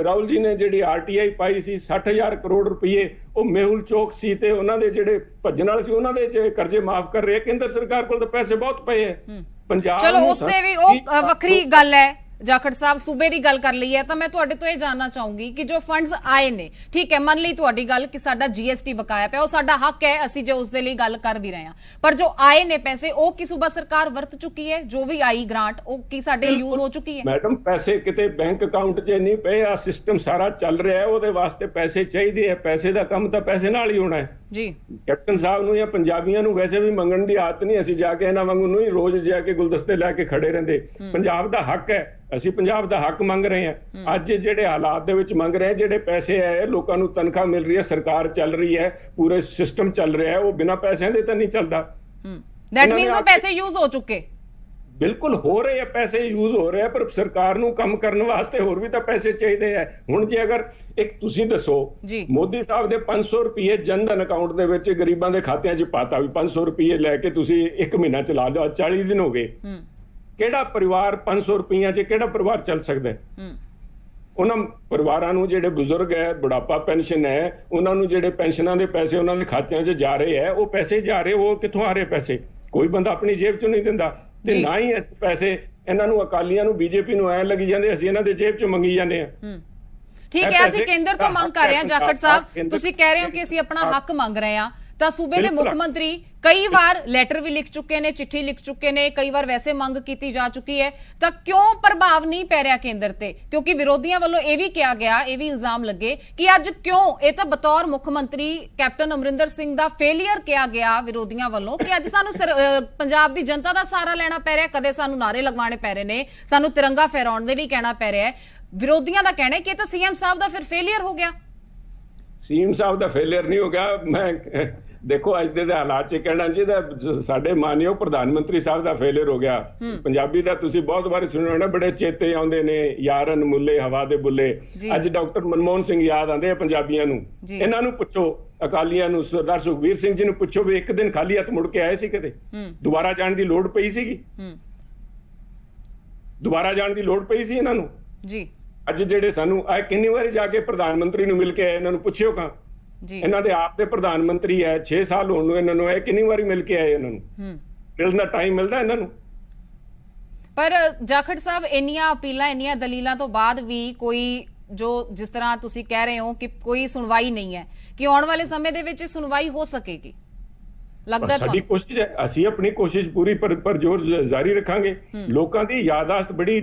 ਰਾਹੁਲ ਜੀ ਨੇ ਜਿਹੜੀ RTI ਪਾਈ ਸੀ 60,000 ਕਰੋੜ ਰੁਪਏ, ਉਹ ਮੇਹੁਲ ਚੌਕ ਸੀ ਤੇ ਉਹਨਾਂ ਦੇ ਜਿਹੜੇ ਭੱਜਣ ਵਾਲੇ ਸੀ ਉਹਨਾਂ ਦੇ ਕਰਜ਼ੇ ਮਾਫ ਕਰ ਰਹੇ। ਕੇਂਦਰ ਸਰਕਾਰ ਕੋਲ ਤਾਂ ਪੈਸੇ ਬਹੁਤ ਪਏ ਹੈ ਪੰਜਾਬ। ਚਲੋ ਉਸ ਤੇ ਵੀ ਉਹ ਵੱਖਰੀ ਗੱਲ ਹੈ। ਜਾਖੜ ਸਾਹਿਬ, ਸੂਬੇ ਦੀ ਗੱਲ ਕਰ ਲਈ ਹੈ ਤਾਂ ਮੈਂ ਤੁਹਾਡੇ ਤੋਂ ਇਹ ਜਾਨਣਾ ਚਾਹੂੰਗੀ ਕਿ ਜੋ ਫੰਡਸ ਆਏ ਨੇ, ਠੀਕ ਹੈ ਮੰਨ ਲਈ ਤੁਹਾਡੀ ਗੱਲ ਕਿ ਸਾਡਾ GST ਬਕਾਇਆ ਪਿਆ, ਉਹ ਸਾਡਾ ਹੱਕ ਹੈ, ਅਸੀਂ ਜੇ ਉਸ ਦੇ ਲਈ ਗੱਲ ਕਰ ਵੀ ਰਹੇ ਹਾਂ, ਪਰ ਜੋ ਆਏ ਨੇ ਪੈਸੇ ਉਹ ਕੀ ਸੂਬਾ ਸਰਕਾਰ ਵਰਤ ਚੁੱਕੀ ਹੈ? ਜੋ ਵੀ ਆਈ ਗ੍ਰਾਂਟ ਉਹ ਕੀ ਸਾਡੇ ਯੂਜ਼ ਹੋ ਚੁੱਕੀ ਹੈ? ਮੈਡਮ ਪੈਸੇ ਕਿਤੇ ਬੈਂਕ ਅਕਾਊਂਟ 'ਚ ਨਹੀਂ ਪਏ, ਆ ਸਿਸਟਮ ਸਾਰਾ ਚੱਲ ਰਿਹਾ ਹੈ, ਉਹਦੇ ਵਾਸਤੇ ਪੈਸੇ ਚਾਹੀਦੇ ਆ। ਪੈਸੇ ਦਾ ਕੰਮ ਤਾਂ ਪੈਸੇ ਨਾਲ ਹੀ ਹੋਣਾ ਹੈ ਜੀ। ਕੈਪਟਨ ਸਾਹਿਬ ਨੂੰ ਜਾਂ ਪੰਜਾਬੀਆਂ ਨੂੰ ਵੈਸੇ ਵੀ ਮੰਗਣ ਦੀ ਆਦਤ ਨਹੀਂ, ਅਸੀਂ ਜਾ ਕੇ ਇਹਨਾਂ ਵਾਂਗੂ ਨੂੰ ਹੀ ਰੋਜ਼ ਜਾ ਕੇ ਗੁਲਦਸਤੇ ਲੈ ਕੇ ਖੜੇ ਰਹਿੰਦੇ। ਪੰਜਾਬ ਦਾ ਹੱਕ ਹੈ, ਅਸੀਂ ਪੰਜਾਬ ਦਾ ਹੱਕ ਮੰਗ ਰਹੇ ਹਾਂ। ਅੱਜ ਜਿਹੜੇ ਹਾਲਾਤ ਦੇ ਵਿੱਚ ਮੰਗ ਰਹੇ, ਜਿਹੜੇ ਪੈਸੇ ਹੈ, ਲੋਕਾਂ ਨੂੰ ਤਨਖਾਹ ਮਿਲ ਰਹੀ ਹੈ, ਸਰਕਾਰ ਚੱਲ ਰਹੀ ਹੈ, ਪੂਰੇ ਸਿਸਟਮ ਚੱਲ ਰਿਹਾ ਹੈ, ਉਹ ਬਿਨਾਂ ਪੈਸਿਆਂ ਦੇ ਤਾਂ ਨਹੀਂ ਚੱਲਦਾ। ਦੈਟ ਮੀਨਸ ਉਹ ਪੈਸੇ ਯੂਜ਼ ਹੋ ਚੁੱਕੇ? ਬਿਲਕੁਲ ਹੋ ਰਹੇ ਆ, ਪੈਸੇ ਯੂਜ਼ ਹੋ ਰਹੇ ਆ, ਪਰ ਸਰਕਾਰ ਨੂੰ ਕੰਮ ਕਰਨ ਵਾਸਤੇ ਹੋਰ ਵੀ ਤਾਂ ਪੈਸੇ ਚਾਹੀਦੇ ਆ। ਹੁਣ ਜੇ ਅਗਰ ਇੱਕ ਤੁਸੀਂ ਦੱਸੋ, ਮੋਦੀ ਸਾਹਿਬ ਨੇ 500 ਰੁਪਏ ਜਨ ਧਨ ਅਕਾਊਂਟ ਦੇ ਵਿੱਚ ਗਰੀਬਾਂ ਦੇ ਖਾਤਿਆਂ 'ਚ ਪਾਤਾ ਵੀ 500 ਰੁਪਏ ਲੈ ਕੇ ਤੁਸੀਂ 1 ਮਹੀਨਾ ਚਲਾ ਲਓ, 40 ਦਿਨ ਹੋ ਗਏ। ਕਿਹੜਾ ਪਰਿਵਾਰ 500 ਰੁਪਈਆਂ 'ਚ ਕਿਹੜਾ ਪਰਿਵਾਰ ਚੱਲ ਸਕਦਾ ਹੈ? ਉਹਨਾਂ ਪਰਿਵਾਰਾਂ ਨੂੰ ਜਿਹੜੇ ਬਜ਼ੁਰਗ ਹੈ, ਬੁਢਾਪਾ ਪੈਨਸ਼ਨ ਹੈ, ਉਹਨਾਂ ਨੂੰ ਜਿਹੜੇ ਪੈਨਸ਼ਨਾਂ ਦੇ ਪੈਸੇ ਉਹਨਾਂ ਦੇ ਖਾਤਿਆਂ 'ਚ ਜਾ ਰਹੇ ਹੈ, ਉਹ ਪੈਸੇ ਜਾ ਰਹੇ, ਉਹ ਕਿੱਥੋਂ ਆ ਰਹੇ ਪੈਸੇ? ਕੋਈ ਬੰਦਾ ਆਪਣੀ ਜੇਬ 'ਚੋਂ ਨਹੀਂ ਦਿੰਦਾ, ਤੇ ਨਾ ਹੀ ਇਸ ਪੈਸੇ ਇਹਨਾਂ ਨੂੰ, ਅਕਾਲੀਆਂ ਨੂੰ, ਬੀਜੇਪੀ ਨੂੰ ਐ ਲੱਗੀ ਜਾਂਦੇ ਅਸੀਂ ਇਹਨਾਂ ਦੇ ਜੇਬ 'ਚ ਮੰਗੀ ਜਾਂਦੇ ਆ। ਠੀਕ ਹੈ, ਅਸੀਂ ਕੇਂਦਰ ਤੋਂ ਮੰਗ ਕਰ ਰਹੇ ਹਾਂ। ਜਾਖੜ ਸਾਹਿਬ, ਤੁਸੀਂ ਕਹਿ ਰਹੇ ਹੋ ਕਿ ਅਸੀਂ ਆਪਣਾ ਹੱਕ ਮੰਗ ਰਹੇ ਹਾਂ, ਤਾਂ ਸੂਬੇ ਦੇ ਮੁੱਖ ਮੰਤਰੀ ਕਈ ਵਾਰ ਲੈਟਰ ਵੀ ਲਿਖ ਚੁੱਕੇ ਨੇ, ਚਿੱਠੀ ਲਿਖ ਚੁੱਕੇ ਨੇ, ਕਈ ਵਾਰ ਵੈਸੇ ਮੰਗ ਕੀਤੀ ਜਾ ਚੁੱਕੀ ਹੈ, ਤਾਂ ਕਿਉਂ ਪ੍ਰਭਾਵ ਨਹੀਂ ਪੈ ਰਿਹਾ ਕੇਂਦਰ ਤੇ? ਕਿਉਂਕਿ ਵਿਰੋਧੀਆਂ ਵੱਲੋਂ ਇਹ ਵੀ ਕਿਹਾ ਗਿਆ, ਇਹ ਵੀ ਇਲਜ਼ਾਮ ਲੱਗੇ ਕਿ ਅੱਜ ਕਿਉਂ, ਇਹ ਤਾਂ ਬਤੌਰ ਮੁੱਖ ਮੰਤਰੀ ਕੈਪਟਨ ਅਮਰਿੰਦਰ ਸਿੰਘ ਦਾ ਫੇਲੀਅਰ ਕਿਹਾ ਗਿਆ ਵਿਰੋਧੀਆਂ ਵੱਲੋਂ, ਕਿ ਅੱਜ ਸਾਨੂੰ ਪੰਜਾਬ ਦੀ ਜਨਤਾ ਦਾ ਸਹਾਰਾ ਲੈਣਾ ਪੈ ਰਿਹਾ, ਕਦੇ ਸਾਨੂੰ ਨਾਰੇ ਲਗਵਾਉਣੇ ਪੈ ਰਹੇ ਨੇ, ਸਾਨੂੰ ਤਿਰੰਗਾ ਫਹਿਰਾਉਣ ਦੇ ਲਈ ਕਹਿਣਾ ਪੈ ਰਿਹਾ ਹੈ। ਵਿਰੋਧੀਆਂ ਦਾ ਕਹਿਣਾ ਹੈ ਕਿ ਇਹ ਤਾਂ ਸੀਐਮ ਸਾਹਿਬ ਦਾ ਫਿਰ ਫੇਲੀਅਰ ਹੋ ਗਿਆ। ਸੀਐਮ ਸਾਹਿਬ ਦਾ ਫੇਲੀਅਰ ਨਹੀਂ ਹੋ ਗਿਆ। ਮੈਂ ਦੇਖੋ ਅੱਜ ਦੇ ਹਾਲਾਤ 'ਚ ਕਹਿਣਾ ਚਾਹੀਦਾ ਸਾਡੇ ਮਾਨਯੋਗ ਪ੍ਰਧਾਨ ਮੰਤਰੀ ਸਾਹਿਬ ਦਾ ਫੇਲੀਅਰ ਹੋ ਗਿਆ। ਪੰਜਾਬੀ ਦਾ ਤੁਸੀਂ ਬਹੁਤ ਵਾਰੀ ਸੁਣਿਆ ਹੋਣਾ, ਬੜੇ ਚੇਤੇ ਆਉਂਦੇ ਨੇ, ਯਾਰ ਅਨਮੁੱਲੇ ਹਵਾ ਦੇ ਬੁੱਲੇ। ਅੱਜ ਡਾਕਟਰ ਮਨਮੋਹਨ ਸਿੰਘ ਯਾਦ ਆਉਂਦੇ ਆ ਪੰਜਾਬੀਆਂ ਨੂੰ। ਇਹਨਾਂ ਨੂੰ ਪੁੱਛੋ, ਅਕਾਲੀਆਂ ਨੂੰ, ਸਰਦਾਰ ਸੁਖਬੀਰ ਸਿੰਘ ਜੀ ਨੂੰ ਪੁੱਛੋ ਵੀ ਇੱਕ ਦਿਨ ਖਾਲੀ ਹੱਥ ਮੁੜ ਕੇ ਆਏ ਸੀ ਕਿਤੇ? ਦੁਬਾਰਾ ਜਾਣ ਦੀ ਲੋੜ ਪਈ ਸੀਗੀ? ਦੁਬਾਰਾ ਜਾਣ ਦੀ ਲੋੜ ਪਈ ਸੀ ਇਹਨਾਂ ਨੂੰ? ਜੀ ਅੱਜ ਜਿਹੜੇ ਸਾਨੂੰ ਕਿੰਨੀ ਵਾਰੀ ਜਾ ਕੇ ਪ੍ਰਧਾਨ ਮੰਤਰੀ ਨੂੰ ਮਿਲ ਕੇ ਆਏ, ਇਹਨਾਂ ਨੂੰ ਪੁੱਛਿਓ ਕਾ? ਇਹਨਾਂ ਦੇ ਆਪ ਦੇ ਪ੍ਰਧਾਨ ਮੰਤਰੀ ਹੈ, 6 ਸਾਲ ਹੋਣ ਨੂੰ ਇਹਨਾਂ ਨੂੰ, ਇਹ ਕਿੰਨੀ ਵਾਰੀ ਮਿਲ ਕੇ ਆਏ? ਇਹਨਾਂ ਨੂੰ ਮਿਲਣ ਦਾ ਟਾਈਮ ਮਿਲਦਾ ਇਹਨਾਂ ਨੂੰ? ਪਰ ਜਾਖੜ ਸਾਹਿਬ, ਇੰਨੀਆਂ ਅਪੀਲਾਂ, ਇੰਨੀਆਂ ਦਲੀਲਾਂ ਤੋਂ ਬਾਅਦ ਵੀ ਕੋਈ, ਜੋ ਜਿਸ ਤਰ੍ਹਾਂ ਤੁਸੀਂ ਕਹਿ ਰਹੇ ਹੋ ਕਿ ਕੋਈ ਸੁਣਵਾਈ ਨਹੀਂ ਹੈ, ਕਿ ਆਉਣ ਵਾਲੇ ਸਮੇਂ ਦੇ ਵਿੱਚ ਸੁਣਵਾਈ ਹੋ ਸਕੇਗੀ? ਲੱਗਦਾ ਸਾਡੀ ਕੋਸ਼ਿਸ਼ ਹੈ, ਅਸੀਂ ਆਪਣੀ ਕੋਸ਼ਿਸ਼ ਪੂਰੀ ਪਰ ਜ਼ੋਰ ਜਾਰੀ ਰੱਖਾਂਗੇ। ਲੋਕਾਂ ਦੀ ਯਾਦਾਸ਼ਤ ਬੜੀ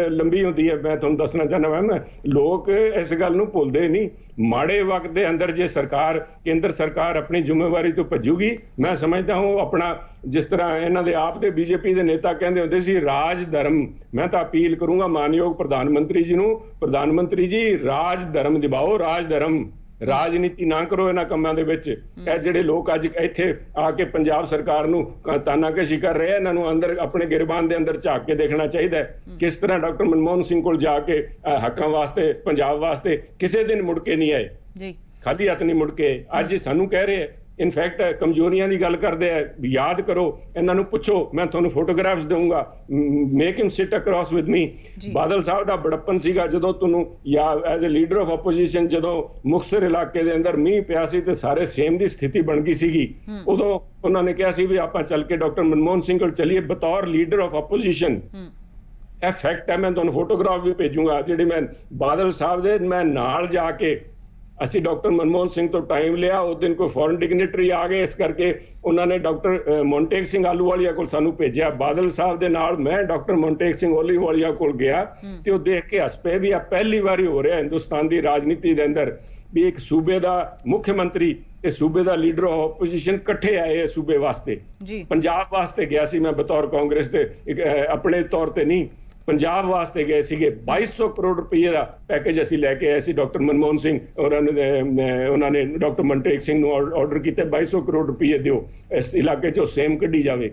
ਲੰਬੀ ਹੁੰਦੀ ਹੈ। ਮੈਂ ਤੁਹਾਨੂੰ ਦੱਸਣਾ ਚਾਹੁੰਦਾ ਮੈਂ, ਲੋਕ ਇਸ ਗੱਲ ਨੂੰ ਭੁੱਲਦੇ ਨਹੀਂ। ਮਾੜੇ ਵਕਤ ਦੇ ਅੰਦਰ ਜੇ ਸਰਕਾਰ, ਕੇਂਦਰ ਸਰਕਾਰ ਆਪਣੀ ਜ਼ਿੰਮੇਵਾਰੀ ਤੋਂ ਭੱਜੂਗੀ, ਮੈਂ ਸਮਝਦਾ ਹਾਂ ਆਪਣਾ, ਜਿਸ ਤਰ੍ਹਾਂ ਇਹਨਾਂ ਦੇ ਆਪ ਦੇ ਬੀਜੇਪੀ ਦੇ ਨੇਤਾ ਕਹਿੰਦੇ ਹੁੰਦੇ ਸੀ ਰਾਜ ਧਰਮ, ਮੈਂ ਤਾਂ ਅਪੀਲ ਕਰੂੰਗਾ ਮਾਨਯੋਗ ਪ੍ਰਧਾਨ ਮੰਤਰੀ ਜੀ ਨੂੰ, ਪ੍ਰਧਾਨ ਮੰਤਰੀ ਜੀ ਰਾਜ ਧਰਮ ਨਿਭਾਓ, ਰਾਜ ਧਰਮ, ਰਾਜਨੀਤੀ ਨਾ ਕਰੋ ਇਹਨਾਂ ਕੰਮਾਂ ਦੇ ਵਿੱਚ। ਇਹ ਜਿਹੜੇ ਲੋਕ ਅੱਜ ਇੱਥੇ ਆ ਕੇ ਪੰਜਾਬ ਸਰਕਾਰ ਨੂੰ ਤਾਨਾਕਸ਼ੀ ਕਰ ਰਹੇ ਆ, ਇਹਨਾਂ ਨੂੰ ਅੰਦਰ ਆਪਣੇ ਗਿਰਬਾਨ ਦੇ ਅੰਦਰ ਝਾਕ ਕੇ ਦੇਖਣਾ ਚਾਹੀਦਾ ਹੈ ਕਿਸ ਤਰ੍ਹਾਂ ਡਾਕਟਰ ਮਨਮੋਹਨ ਸਿੰਘ ਕੋਲ ਜਾ ਕੇ ਹੱਕਾਂ ਵਾਸਤੇ, ਪੰਜਾਬ ਵਾਸਤੇ ਕਿਸੇ ਦਿਨ ਮੁੜ ਕੇ ਨਹੀਂ ਆਏ, ਖਾਲੀ ਹੱਥ ਨਹੀਂ ਮੁੜ ਕੇ। ਅੱਜ ਸਾਨੂੰ ਕਹਿ ਰਹੇ ਇਨਫੈਕਟ ਕਮਜ਼ੋਰੀਆਂ ਦੀ ਗੱਲ ਕਰਦੇ ਆ, ਯਾਦ ਕਰੋ, ਇਹਨਾਂ ਨੂੰ ਪੁੱਛੋ, ਮੈਂ ਤੁਹਾਨੂੰ ਫੋਟੋਗ੍ਰਾਫਸ ਦਊਂਗਾ, make him sit across with me. Badal ਸਾਹਿਬ ਦਾ ਬੜਪਨ ਸੀਗਾ ਜਦੋਂ ਤੁਹਾਨੂੰ, ਜਾਂ as a leader of opposition, ਜਦੋਂ ਮੁਕਤਸਰ ਇਲਾਕੇ ਦੇ ਅੰਦਰ ਮੀਂਹ ਪਿਆ ਸੀ ਤੇ ਸਾਰੇ ਸੇਮ ਦੀ ਸਥਿਤੀ ਬਣ ਗਈ ਸੀਗੀ, ਉਦੋਂ ਉਹਨਾਂ ਨੇ ਕਿਹਾ ਸੀ ਵੀ ਆਪਾਂ ਚੱਲ ਕੇ ਡਾਕਟਰ ਮਨਮੋਹਨ ਸਿੰਘ ਕੋਲ ਚੱਲੀਏ ਬਤੌਰ ਲੀਡਰ ਆਫ ਆਪੋਜੀਸ਼ਨ। ਇਹ ਫੈਕਟ ਹੈ, ਮੈਂ ਤੁਹਾਨੂੰ ਫੋਟੋਗ੍ਰਾਫ ਵੀ ਭੇਜੂੰਗਾ ਜਿਹੜੇ ਮੈਂ ਬਾਦਲ ਸਾਹਿਬ ਦੇ, ਮੈਂ ਨਾਲ ਜਾ ਕੇ ਅਸੀਂ ਡਾਕਟਰ ਮਨਮੋਹਨ ਸਿੰਘ ਤੋਂ ਟਾਈਮ ਲਿਆ। ਉਸ ਦਿਨ ਕੋਈ ਫੋਰਨ ਡਿਗਨਿਟਰੀ ਆ ਗਏ, ਇਸ ਕਰਕੇ ਉਹਨਾਂ ਨੇ ਡਾਕਟਰ ਮੋਂਟੇਕ ਸਿੰਘ ਆਲੂਵਾਲੀਆ ਕੋਲ ਸਾਨੂੰ ਭੇਜਿਆ। ਬਾਦਲ ਸਾਹਿਬ ਦੇ ਨਾਲ ਮੈਂ ਡਾਕਟਰ ਮੋਂਟੇਕ ਸਿੰਘ ਆਲੂਵਾਲੀਆ ਕੋਲ ਗਿਆ ਤੇ ਉਹ ਦੇਖ ਕੇ ਹੱਸ ਪਏ ਵੀ ਆ ਪਹਿਲੀ ਵਾਰੀ ਹੋ ਰਿਹਾ ਹਿੰਦੁਸਤਾਨ ਦੀ ਰਾਜਨੀਤੀ ਦੇ ਅੰਦਰ ਵੀ ਇੱਕ ਸੂਬੇ ਦਾ ਮੁੱਖ ਮੰਤਰੀ ਤੇ ਸੂਬੇ ਦਾ ਲੀਡਰ ਆਫ ਆਪੋਜੀਸ਼ਨ ਇਕੱਠੇ ਆਏ ਸੂਬੇ ਵਾਸਤੇ। ਪੰਜਾਬ ਵਾਸਤੇ ਗਿਆ ਸੀ ਮੈਂ ਬਤੌਰ ਕਾਂਗਰਸ ਦੇ, ਆਪਣੇ ਤੌਰ ਤੇ ਨਹੀਂ, ਪੰਜਾਬ ਵਾਸਤੇ ਗਏ ਸੀਗੇ। 2200 ਕਰੋੜ ਰੁਪਏ ਦਾ ਪੈਕੇਜ ਅਸੀਂ ਲੈ ਕੇ ਆਏ ਸੀ। ਡਾਕਟਰ ਮਨਮੋਹਨ ਸਿੰਘ ਉਹਨਾਂ ਨੇ ਡਾਕਟਰ ਮਨਟੇਕ ਸਿੰਘ ਨੂੰ ਆਰਡਰ ਕੀਤਾ 2200 ਕਰੋੜ ਰੁਪਏ ਦਿਓ, ਇਸ ਇਲਾਕੇ 'ਚੋਂ ਸੇਮ ਕੱਢੀ ਜਾਵੇ।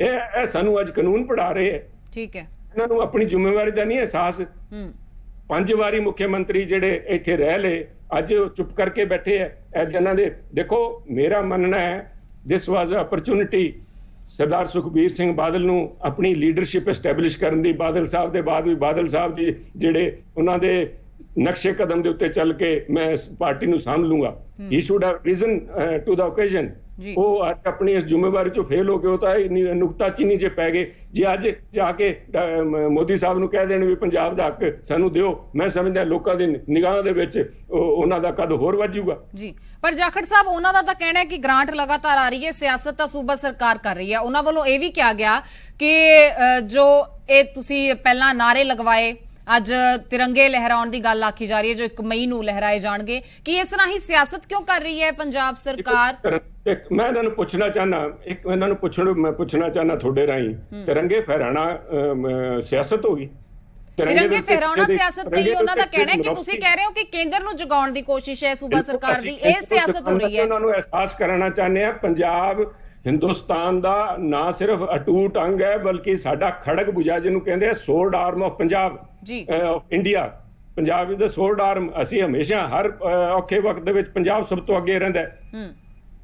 ਇਹ ਸਾਨੂੰ ਅੱਜ ਕਾਨੂੰਨ ਪੜ੍ਹਾ ਰਹੇ ਹੈ। ਠੀਕ ਹੈ, ਇਹਨਾਂ ਨੂੰ ਆਪਣੀ ਜ਼ਿੰਮੇਵਾਰੀ ਦਾ ਨਹੀਂ ਅਹਿਸਾਸ। 5 ਵਾਰੀ ਮੁੱਖ ਮੰਤਰੀ ਜਿਹੜੇ ਇੱਥੇ ਰਹਿ ਲਏ, ਅੱਜ ਚੁੱਪ ਕਰਕੇ ਬੈਠੇ ਹੈ। ਇਹ ਜਨਾਂ ਦੇ ਦੇਖੋ, ਮੇਰਾ ਮੰਨਣਾ ਹੈ ਦਿਸ ਵਾਜ਼ ਅ ਅਪਰਚੁਨਿਟੀ ਸਰਦਾਰ ਸੁਖਬੀਰ ਸਿੰਘ ਬਾਦਲ ਨੂੰ ਆਪਣੀ ਲੀਡਰਸ਼ਿਪ ਐਸਟੈਬਲਿਸ਼ ਕਰਨ ਦੀ। ਬਾਦਲ ਸਾਹਿਬ ਦੇ ਬਾਅਦ ਵੀ ਬਾਦਲ ਸਾਹਿਬ ਦੀ ਜਿਹੜੇ ਉਹਨਾਂ ਦੇ ਨਕਸ਼ੇ ਕਦਮ ਦੇ ਉੱਤੇ ਚੱਲ ਕੇ ਮੈਂ ਇਸ ਪਾਰਟੀ ਨੂੰ ਸਾਂਭ ਲੂੰਗਾ। He should have reason to the occasion. ਉਹ ਆਪਣੀ ਇਸ ਜ਼ਿੰਮੇਵਾਰੀ ਚੋਂ ਫੇਲ ਹੋ ਕੇ ਉਹ ਤਾਂ ਨੁਕਤਾਚੀਨੀ 'ਚ ਪੈ ਗਏ। ਜੇ ਅੱਜ ਜਾ ਕੇ ਮੋਦੀ ਸਾਹਿਬ ਨੂੰ ਕਹਿ ਦੇਣ ਵੀ ਪੰਜਾਬ ਦਾ ਹੱਕ ਸਾਨੂੰ ਦਿਓ, ਮੈਂ ਸਮਝਦਾ ਲੋਕਾਂ ਦੀ ਨਿਗਾਹ ਦੇ ਵਿੱਚ ਉਹਨਾਂ ਦਾ ਕੱਦ ਹੋਰ ਵੱਧ ਜਾਊਗਾ। ਜੀ, ਪਰ ਜਾਖੜ ਸਾਹਿਬ ਉਹਨਾਂ ਦਾ ਤਾਂ ਕਹਿਣਾ ਹੈ ਕਿ ਗ੍ਰਾਂਟ ਲਗਾਤਾਰ ਆ ਰਹੀ ਹੈ, ਸਿਆਸਤ ਤਾਂ ਸੂਬਾ ਸਰਕਾਰ ਕਰ ਰਹੀ ਹੈ। ਉਹਨਾਂ ਵੱਲੋਂ ਇਹ ਵੀ ਕਿਹਾ ਗਿਆ ਕਿ ਜੋ ਇਹ ਤੁਸੀਂ ਪਹਿਲਾਂ ਨਾਰੇ ਲਗਵਾਏ, ਅੱਜ ਤਿਰੰਗੇ ਲਹਿਰਾਉਣ ਦੀ ਗੱਲ ਆਖੀ ਜਾ ਰਹੀ ਹੈ ਜੋ 1 ਮਈ ਨੂੰ ਲਹਿਰਾਏ ਜਾਣਗੇ, ਕਿ ਇਸ ਤਰ੍ਹਾਂ ਹੀ ਸਿਆਸਤ ਕਿਉਂ ਕਰ ਰਹੀ ਹੈ ਪੰਜਾਬ ਸਰਕਾਰ? ਮੈਂ ਇਹਨਾਂ ਨੂੰ ਪੁੱਛਣਾ ਚਾਹਨਾ, ਮੈਂ ਪੁੱਛਣਾ ਚਾਹਨਾ ਤੁਹਾਡੇ ਰਾਹੀਂ, ਤਿਰੰਗੇ ਫਹਿਰਾਣਾ ਸਿਆਸਤ ਹੋ ਗਈ? ਤਿਰੰਗੇ ਫਹਿਰਾਉਣਾ ਸਿਆਸਤ ਨਹੀਂ, ਉਹਨਾਂ ਦਾ ਕਹਿਣਾ ਹੈ ਕਿ ਤੁਸੀਂ ਕਹਿ ਰਹੇ ਹੋ ਕਿ ਕੇਂਦਰ ਨੂੰ ਜਗਾਉਣ ਦੀ ਕੋਸ਼ਿਸ਼ ਹੈ ਸੂਬਾ ਸਰਕਾਰ ਦੀ, ਇਹ ਸਿਆਸਤ ਹੋ ਰਹੀ ਹੈ। ਉਹਨਾਂ ਨੂੰ ਅਹਿਸਾਸ ਕਰਾਉਣਾ ਚਾਹੁੰਦੇ ਆ ਪੰਜਾਬ ਹਿੰਦੁਸਤਾਨ ਦਾ ਨਾ ਸਿਰਫ ਅਟੂਟ ਅੰਗ ਹੈ, ਬਲਕਿ ਸਾਡਾ ਖੜਗ ਭੁਜਾ ਜਿਹਨੂੰ ਕਹਿੰਦੇ ਆ, sword arm of Punjab, of India. Punjab is the sword arm. ਅਸੀਂ ਹਮੇਸ਼ਾ ਹਰ ਔਖੇ ਵਕਤ ਦੇ ਵਿੱਚ ਪੰਜਾਬ ਸਭ ਤੋਂ ਅੱਗੇ ਰਹਿੰਦਾ ਹੈ।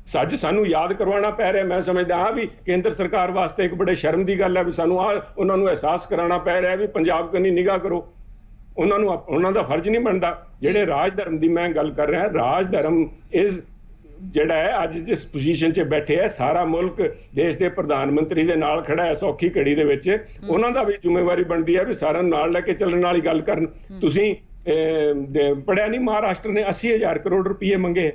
ਸੱਚ ਸਾਨੂੰ ਯਾਦ ਕਰਵਾਉਣਾ ਪੈ ਰਿਹਾ। ਮੈਂ ਸਮਝਦਾ ਹਾਂ ਵੀ ਕੇਂਦਰ ਸਰਕਾਰ ਵਾਸਤੇ ਇੱਕ ਬੜੇ ਸ਼ਰਮ ਦੀ ਗੱਲ ਹੈ ਵੀ ਸਾਨੂੰ ਉਹਨਾਂ ਨੂੰ ਅਹਿਸਾਸ ਕਰਾਉਣਾ ਪੈ ਰਿਹਾ ਵੀ ਪੰਜਾਬ ਕੰਨੀ ਨਿਗਾਹ ਕਰੋ। ਉਹਨਾਂ ਦਾ ਫਰਜ਼ ਨਹੀਂ ਬਣਦਾ। ਜਿਹੜੇ ਰਾਜ ਧਰਮ ਦੀ ਮੈਂ ਗੱਲ ਕਰ ਰਿਹਾ, ਰਾਜ ਧਰਮ ਇਜ਼ ਜਿਹੜਾ ਹੈ ਅੱਜ ਜਿਸ ਪੋਜੀਸ਼ਨ 'ਚ ਬੈਠੇ ਹੈ, ਸਾਰਾ ਮੁਲਕ ਦੇਸ਼ ਦੇ ਪ੍ਰਧਾਨ ਮੰਤਰੀ ਦੇ ਨਾਲ ਖੜਾ ਹੈ ਸੌਖੀ ਘੜੀ ਦੇ ਵਿੱਚ, ਉਹਨਾਂ ਦਾ ਵੀ ਜ਼ਿੰਮੇਵਾਰੀ ਬਣਦੀ ਹੈ ਵੀ ਸਾਰਿਆਂ ਨੂੰ ਨਾਲ ਲੈ ਕੇ ਚੱਲਣ ਵਾਲੀ ਗੱਲ ਕਰਨ। ਤੁਸੀਂ ਪੜਿਆ ਨਹੀਂ, ਮਹਾਰਾਸ਼ਟਰ ਨੇ 80,000 ਕਰੋੜ ਰੁਪਏ ਮੰਗੇ,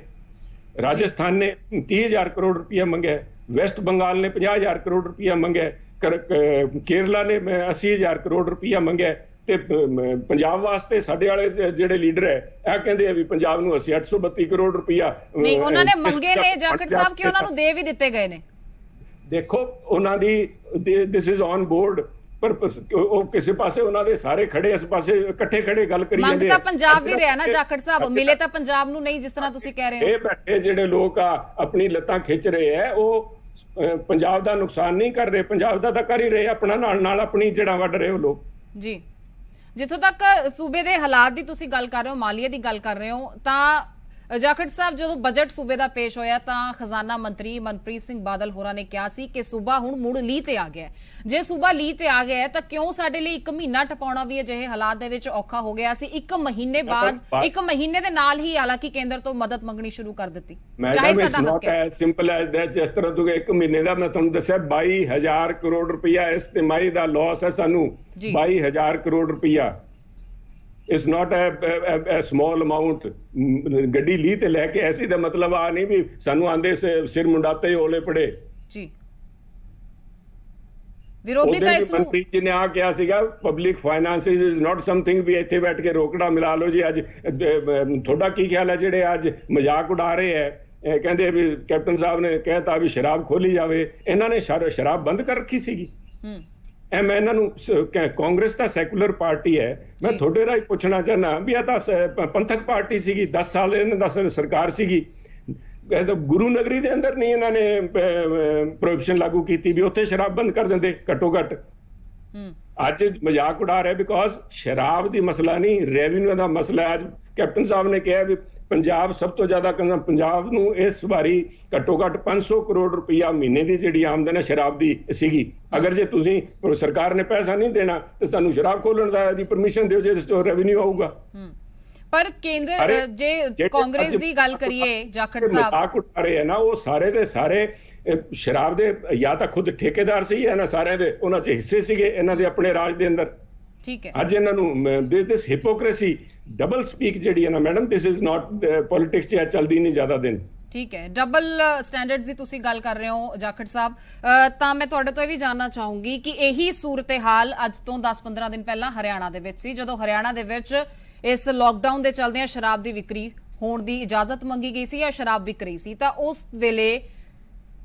ਰਾਜਸਥਾਨ ਨੇ 30,000 ਕਰੋੜ ਰੁਪਇਆ ਮੰਗਿਆ, ਵੈਸਟ ਬੰਗਾਲ ਨੇ 50,000 ਕਰੋੜ ਰੁਪਇਆ ਮੰਗਿਆ, ਕੇਰਲਾ ਨੇ 80,000 ਕਰੋੜ ਰੁਪਇਆ ਮੰਗਿਆ। ਤੇ ਪੰਜਾਬ ਵਾਸਤੇ ਸਾਡੇ ਵਾਲੇ ਜਿਹੜੇ ਲੀਡਰ ਹੈ ਇਹ ਕਹਿੰਦੇ ਆ ਵੀ ਪੰਜਾਬ ਨੂੰ ਅਸੀਂ 832 ਕਰੋੜ ਰੁਪਇਆ ਨਹੀਂ, ਉਹਨਾਂ ਨੇ ਮੰਗੇ ਨੇ ਜਾਖੜ ਸਾਹਿਬ ਕਿ ਉਹਨਾਂ ਨੂੰ ਦੇ ਵੀ ਦਿੱਤੇ ਗਏ ਨੇ। ਦੇਖੋ ਉਹਨਾਂ ਦੀ ਦਿਸ ਇਜ਼ ਔਨ ਬੋਰਡ, ਪਰ ਉਹ ਕਿਸੇ ਪਾਸੇ ਉਹਨਾਂ ਦੇ ਸਾਰੇ ਖੜੇ, ਇਸ ਪਾਸੇ ਇਕੱਠੇ ਖੜੇ ਗੱਲ ਕਰੀ ਜਾਂਦੇ ਆ। ਮੰਗ ਤਾਂ ਪੰਜਾਬ ਵੀ ਰਿਹਾ ਨਾ ਜਾਖੜ ਸਾਹਿਬ, ਮਿਲੇ ਤਾਂ ਪੰਜਾਬ ਨੂੰ ਨਹੀਂ, ਜਿਸ ਤਰ੍ਹਾਂ ਤੁਸੀਂ ਕਹਿ ਰਹੇ ਹੋ। ਇਹ ਬੈਠੇ ਜਿਹੜੇ ਲੋਕ ਆ ਆਪਣੀ ਲੱਤਾਂ ਖਿੱਚ ਰਹੇ ਆ, ਉਹ ਪੰਜਾਬ ਦਾ ਨੁਕਸਾਨ ਨਹੀਂ ਕਰ ਰਹੇ, ਪੰਜਾਬ ਦਾ ਤਾਂ ਕਰ ਹੀ ਰਹੇ, ਆਪਣਾ ਨਾਲ ਨਾਲ ਆਪਣੀ ਜੜ੍ਹਾਂ ਵੱਢ ਰਹੇ ਹੋ ਲੋਕ ਜੀ। ਜਿੱਥੋਂ ਤੱਕ ਸੂਬੇ ਦੇ ਹਾਲਾਤ ਦੀ ਤੁਸੀਂ ਗੱਲ ਕਰ ਰਹੇ ਹੋ, ਮਾਲੀਆ ਦੀ ਗੱਲ ਕਰ ਰਹੇ ਹੋ, ਤਾਂ ਜਾਖੜ ਸਾਹਿਬ ਜਦੋਂ ਬਜਟ ਸੂਬੇ ਦਾ ਪੇਸ਼ ਹੋਇਆ ਤਾਂ ਖਜ਼ਾਨਾ ਮੰਤਰੀ ਮਨਪ੍ਰੀਤ ਸਿੰਘ ਬਾਦਲ ਹੋਰਾਂ ਨੇ ਕਿਹਾ ਸੀ ਕਿ ਸੂਬਾ ਹੁਣ ਮੁੜ ਲੀਹ ਤੇ ਆ ਗਿਆ। ਜੇ ਸੂਬਾ ਲੀਹ ਤੇ ਆ ਗਿਆ ਤਾਂ ਕਿਉਂ ਸਾਡੇ ਲਈ 1 ਮਹੀਨਾ ਟਪਾਉਣਾ ਵੀ ਅਜਿਹੇ ਹਾਲਾਤ ਦੇ ਵਿੱਚ ਔਖਾ ਹੋ ਗਿਆ ਸੀ। 1 ਮਹੀਨੇ ਬਾਅਦ 1 ਮਹੀਨੇ ਦੇ ਨਾਲ ਹੀ ਹਾਲਾਂਕਿ ਕੇਂਦਰ ਤੋਂ ਮਦਦ ਮੰਗਣੀ ਸ਼ੁਰੂ ਕਰ ਦਿੱਤੀ। ਚਾਹੇ ਸਾਡਾ ਹੱਕ ਹੈ, ਸਿੰਪਲ ਐਜ਼ ਦੈਟ। ਜਿਸ ਤਰ੍ਹਾਂ ਤੋਂ 1 ਮਹੀਨੇ ਦਾ ਮੈਂ ਤੁਹਾਨੂੰ ਦੱਸਿਆ 22,000 ਕਰੋੜ ਰੁਪਇਆ ਇਸ ਤਿਮਾਹੀ ਦਾ ਲਾਸ ਹੈ ਸਾਨੂੰ, 22,000 ਕਰੋੜ ਰੁਪਇਆ। It's not a small amount। ਗੱਡੀ ਲੀਹ ਤੇ ਲੈ ਕੇ ਐਸੀ ਦਾ ਮਤਲਬ ਆ ਨਹੀਂ ਵੀ ਸਾਨੂੰ ਆਂਦੇ ਸਿਰ ਮੁੰਡਾਤੇ ਹੀ ਓਲੇ ਪੜੇ ਜੀ। ਵਿਰੋਧੀ ਤਾਂ ਇਸ ਨੂੰ ਮੰਤਰੀ ਜੀ ਨੇ ਆ ਕਿਹਾ ਸੀਗਾ ਪਬਲਿਕ ਫਾਈਨਾਂਸਿਸ ਇਜ਼ ਨਾਟ ਸਮਥਿੰਗ ਵੀ ਇੱਥੇ ਬੈਠ ਕੇ ਰੋਕੜਾ ਮਿਲਾ ਲਓ ਜੀ। ਅੱਜ ਤੁਹਾਡਾ ਕੀ ਖਿਆਲ ਹੈ ਜਿਹੜੇ ਅੱਜ ਮਜ਼ਾਕ ਉਡਾ ਰਹੇ ਹੈ, ਕਹਿੰਦੇ ਵੀ ਕੈਪਟਨ ਸਾਹਿਬ ਨੇ ਕਹਿਤਾ ਵੀ ਸ਼ਰਾਬ ਖੋਲੀ ਜਾਵੇ, ਇਹਨਾਂ ਨੇ ਸ਼ਰਾਬ ਬੰਦ ਕਰ ਰੱਖੀ ਸੀਗੀ। ਮੈਂ ਇਹਨਾਂ ਨੂੰ, ਕਾਂਗਰਸ ਤਾਂ ਸੈਕੂਲਰ ਪਾਰਟੀ ਹੈ, ਮੈਂ ਤੁਹਾਡੇ ਰਾਹੀਂ ਪੁੱਛਣਾ ਚਾਹੁੰਦਾ ਵੀ ਇਹ ਤਾਂ ਪੰਥਕ ਪਾਰਟੀ ਸੀਗੀ, 10 ਸਾਲ ਇਹਨਾਂ ਦਾ ਸਰਕਾਰ ਸੀਗੀ, ਗੁਰੂ ਨਗਰੀ ਦੇ ਅੰਦਰ ਨਹੀਂ ਇਹਨਾਂ ਨੇ ਪ੍ਰੋਹਿਬਿਸ਼ਨ ਲਾਗੂ ਕੀਤੀ ਵੀ ਉੱਥੇ ਸ਼ਰਾਬ ਬੰਦ ਕਰ ਦਿੰਦੇ ਘੱਟੋ ਘੱਟ। ਅੱਜ ਮਜ਼ਾਕ ਉਡਾ ਰਿਹਾ ਬਿਕੋਜ਼ ਸ਼ਰਾਬ ਦੀ ਮਸਲਾ ਨਹੀਂ, ਰੈਵਨਿਊ ਦਾ ਮਸਲਾ। ਅੱਜ ਕੈਪਟਨ ਸਾਹਿਬ ਨੇ ਕਿਹਾ ਵੀ ਪੰਜਾਬ ਸਭ ਤੋਂ ਜ਼ਿਆਦਾ ਪੰਜਾਬ ਨੂੰ ਇਸ ਵਾਰੀ ਘੱਟੋ ਘੱਟ 500 ਕਰੋੜ ਰੁਪਇਆ ਮਹੀਨੇ ਦੀ ਜਿਹੜੀ ਆਮਦਨ ਹੈ ਸ਼ਰਾਬ ਦੀ ਸੀਗੀ। ਅਗਰ ਜੇ ਤੁਸੀਂ ਸਰਕਾਰ ਨੇ ਪੈਸਾ ਨਹੀਂ ਦੇਣਾ ਤੇ ਸਾਨੂੰ ਸ਼ਰਾਬ ਖੋਲਣ ਦਾ ਦੀ ਪਰਮਿਸ਼ਨ ਦਿਓ, ਜੇ ਰੈਵਨਿਊ ਆਊਗਾ। ਪਰ ਕੇਂਦਰ ਜੇ ਕਾਂਗਰਸ ਦੀ ਗੱਲ ਕਰੀਏ ਜਾਖੜ ਸਾਹਿਬ, ਮਜ਼ਾਕ ਉਡਾ ਰਹੇ ਹੈ ਨਾ, ਉਹ ਸਾਰੇ ਦੇ ਸਾਰੇ ਸ਼ਰਾਬ ਦੇ ਜਾਂ ਤਾਂ ਖੁਦ ਠੇਕੇਦਾਰ ਸੀ, ਇਹਨਾਂ ਸਾਰਿਆਂ ਦੇ ਉਹਨਾਂ 'ਚ ਹਿੱਸੇ ਸੀਗੇ ਇਹਨਾਂ ਦੇ ਆਪਣੇ ਰਾਜ ਦੇ ਅੰਦਰ। ਠੀਕ ਹੈ, ਅੱਜ ਇਹਨਾਂ ਨੂੰ ਦਿਸ ਹਿਪੋਕ੍ਰੇਸੀ ਡਬਲ ਸਪੀਕ ਜਿਹੜੀ ਹੈ ਨਾ madam, this is not politics 'ਚ ਚੱਲਦੀ ਨਹੀਂ ਜ਼ਿਆਦਾ ਦਿਨ। ਠੀਕ ਹੈ, ਡਬਲ ਸਟੈਂਡਰਡਸ ਦੀ ਤੁਸੀਂ ਗੱਲ ਕਰ ਰਹੇ ਹੋ ਜਾਖੜ ਸਾਹਿਬ, ਤਾਂ ਮੈਂ ਤੁਹਾਡੇ ਤੋਂ ਇਹ ਵੀ ਜਾਣਨਾ ਚਾਹੂੰਗੀ ਕਿ ਇਹੀ ਸੂਰਤ-ਏ-ਹਾਲ ਅੱਜ ਤੋਂ 10-15 ਦਿਨ ਪਹਿਲਾਂ ਹਰਿਆਣਾ ਦੇ ਵਿੱਚ ਸੀ, ਜਦੋਂ ਹਰਿਆਣਾ ਦੇ ਵਿੱਚ ਇਸ ਲਾਕਡਾਊਨ ਦੇ ਚੱਲਦਿਆਂ ਸ਼ਰਾਬ ਦੀ ਵਿਕਰੀ ਹੋਣ ਦੀ ਇਜਾਜ਼ਤ ਮੰਗੀ ਗਈ ਸੀ ਜਾਂ ਸ਼ਰਾਬ ਵਿਕ ਰਹੀ ਸੀ, ਤਾਂ ਉਸ ਵੇਲੇ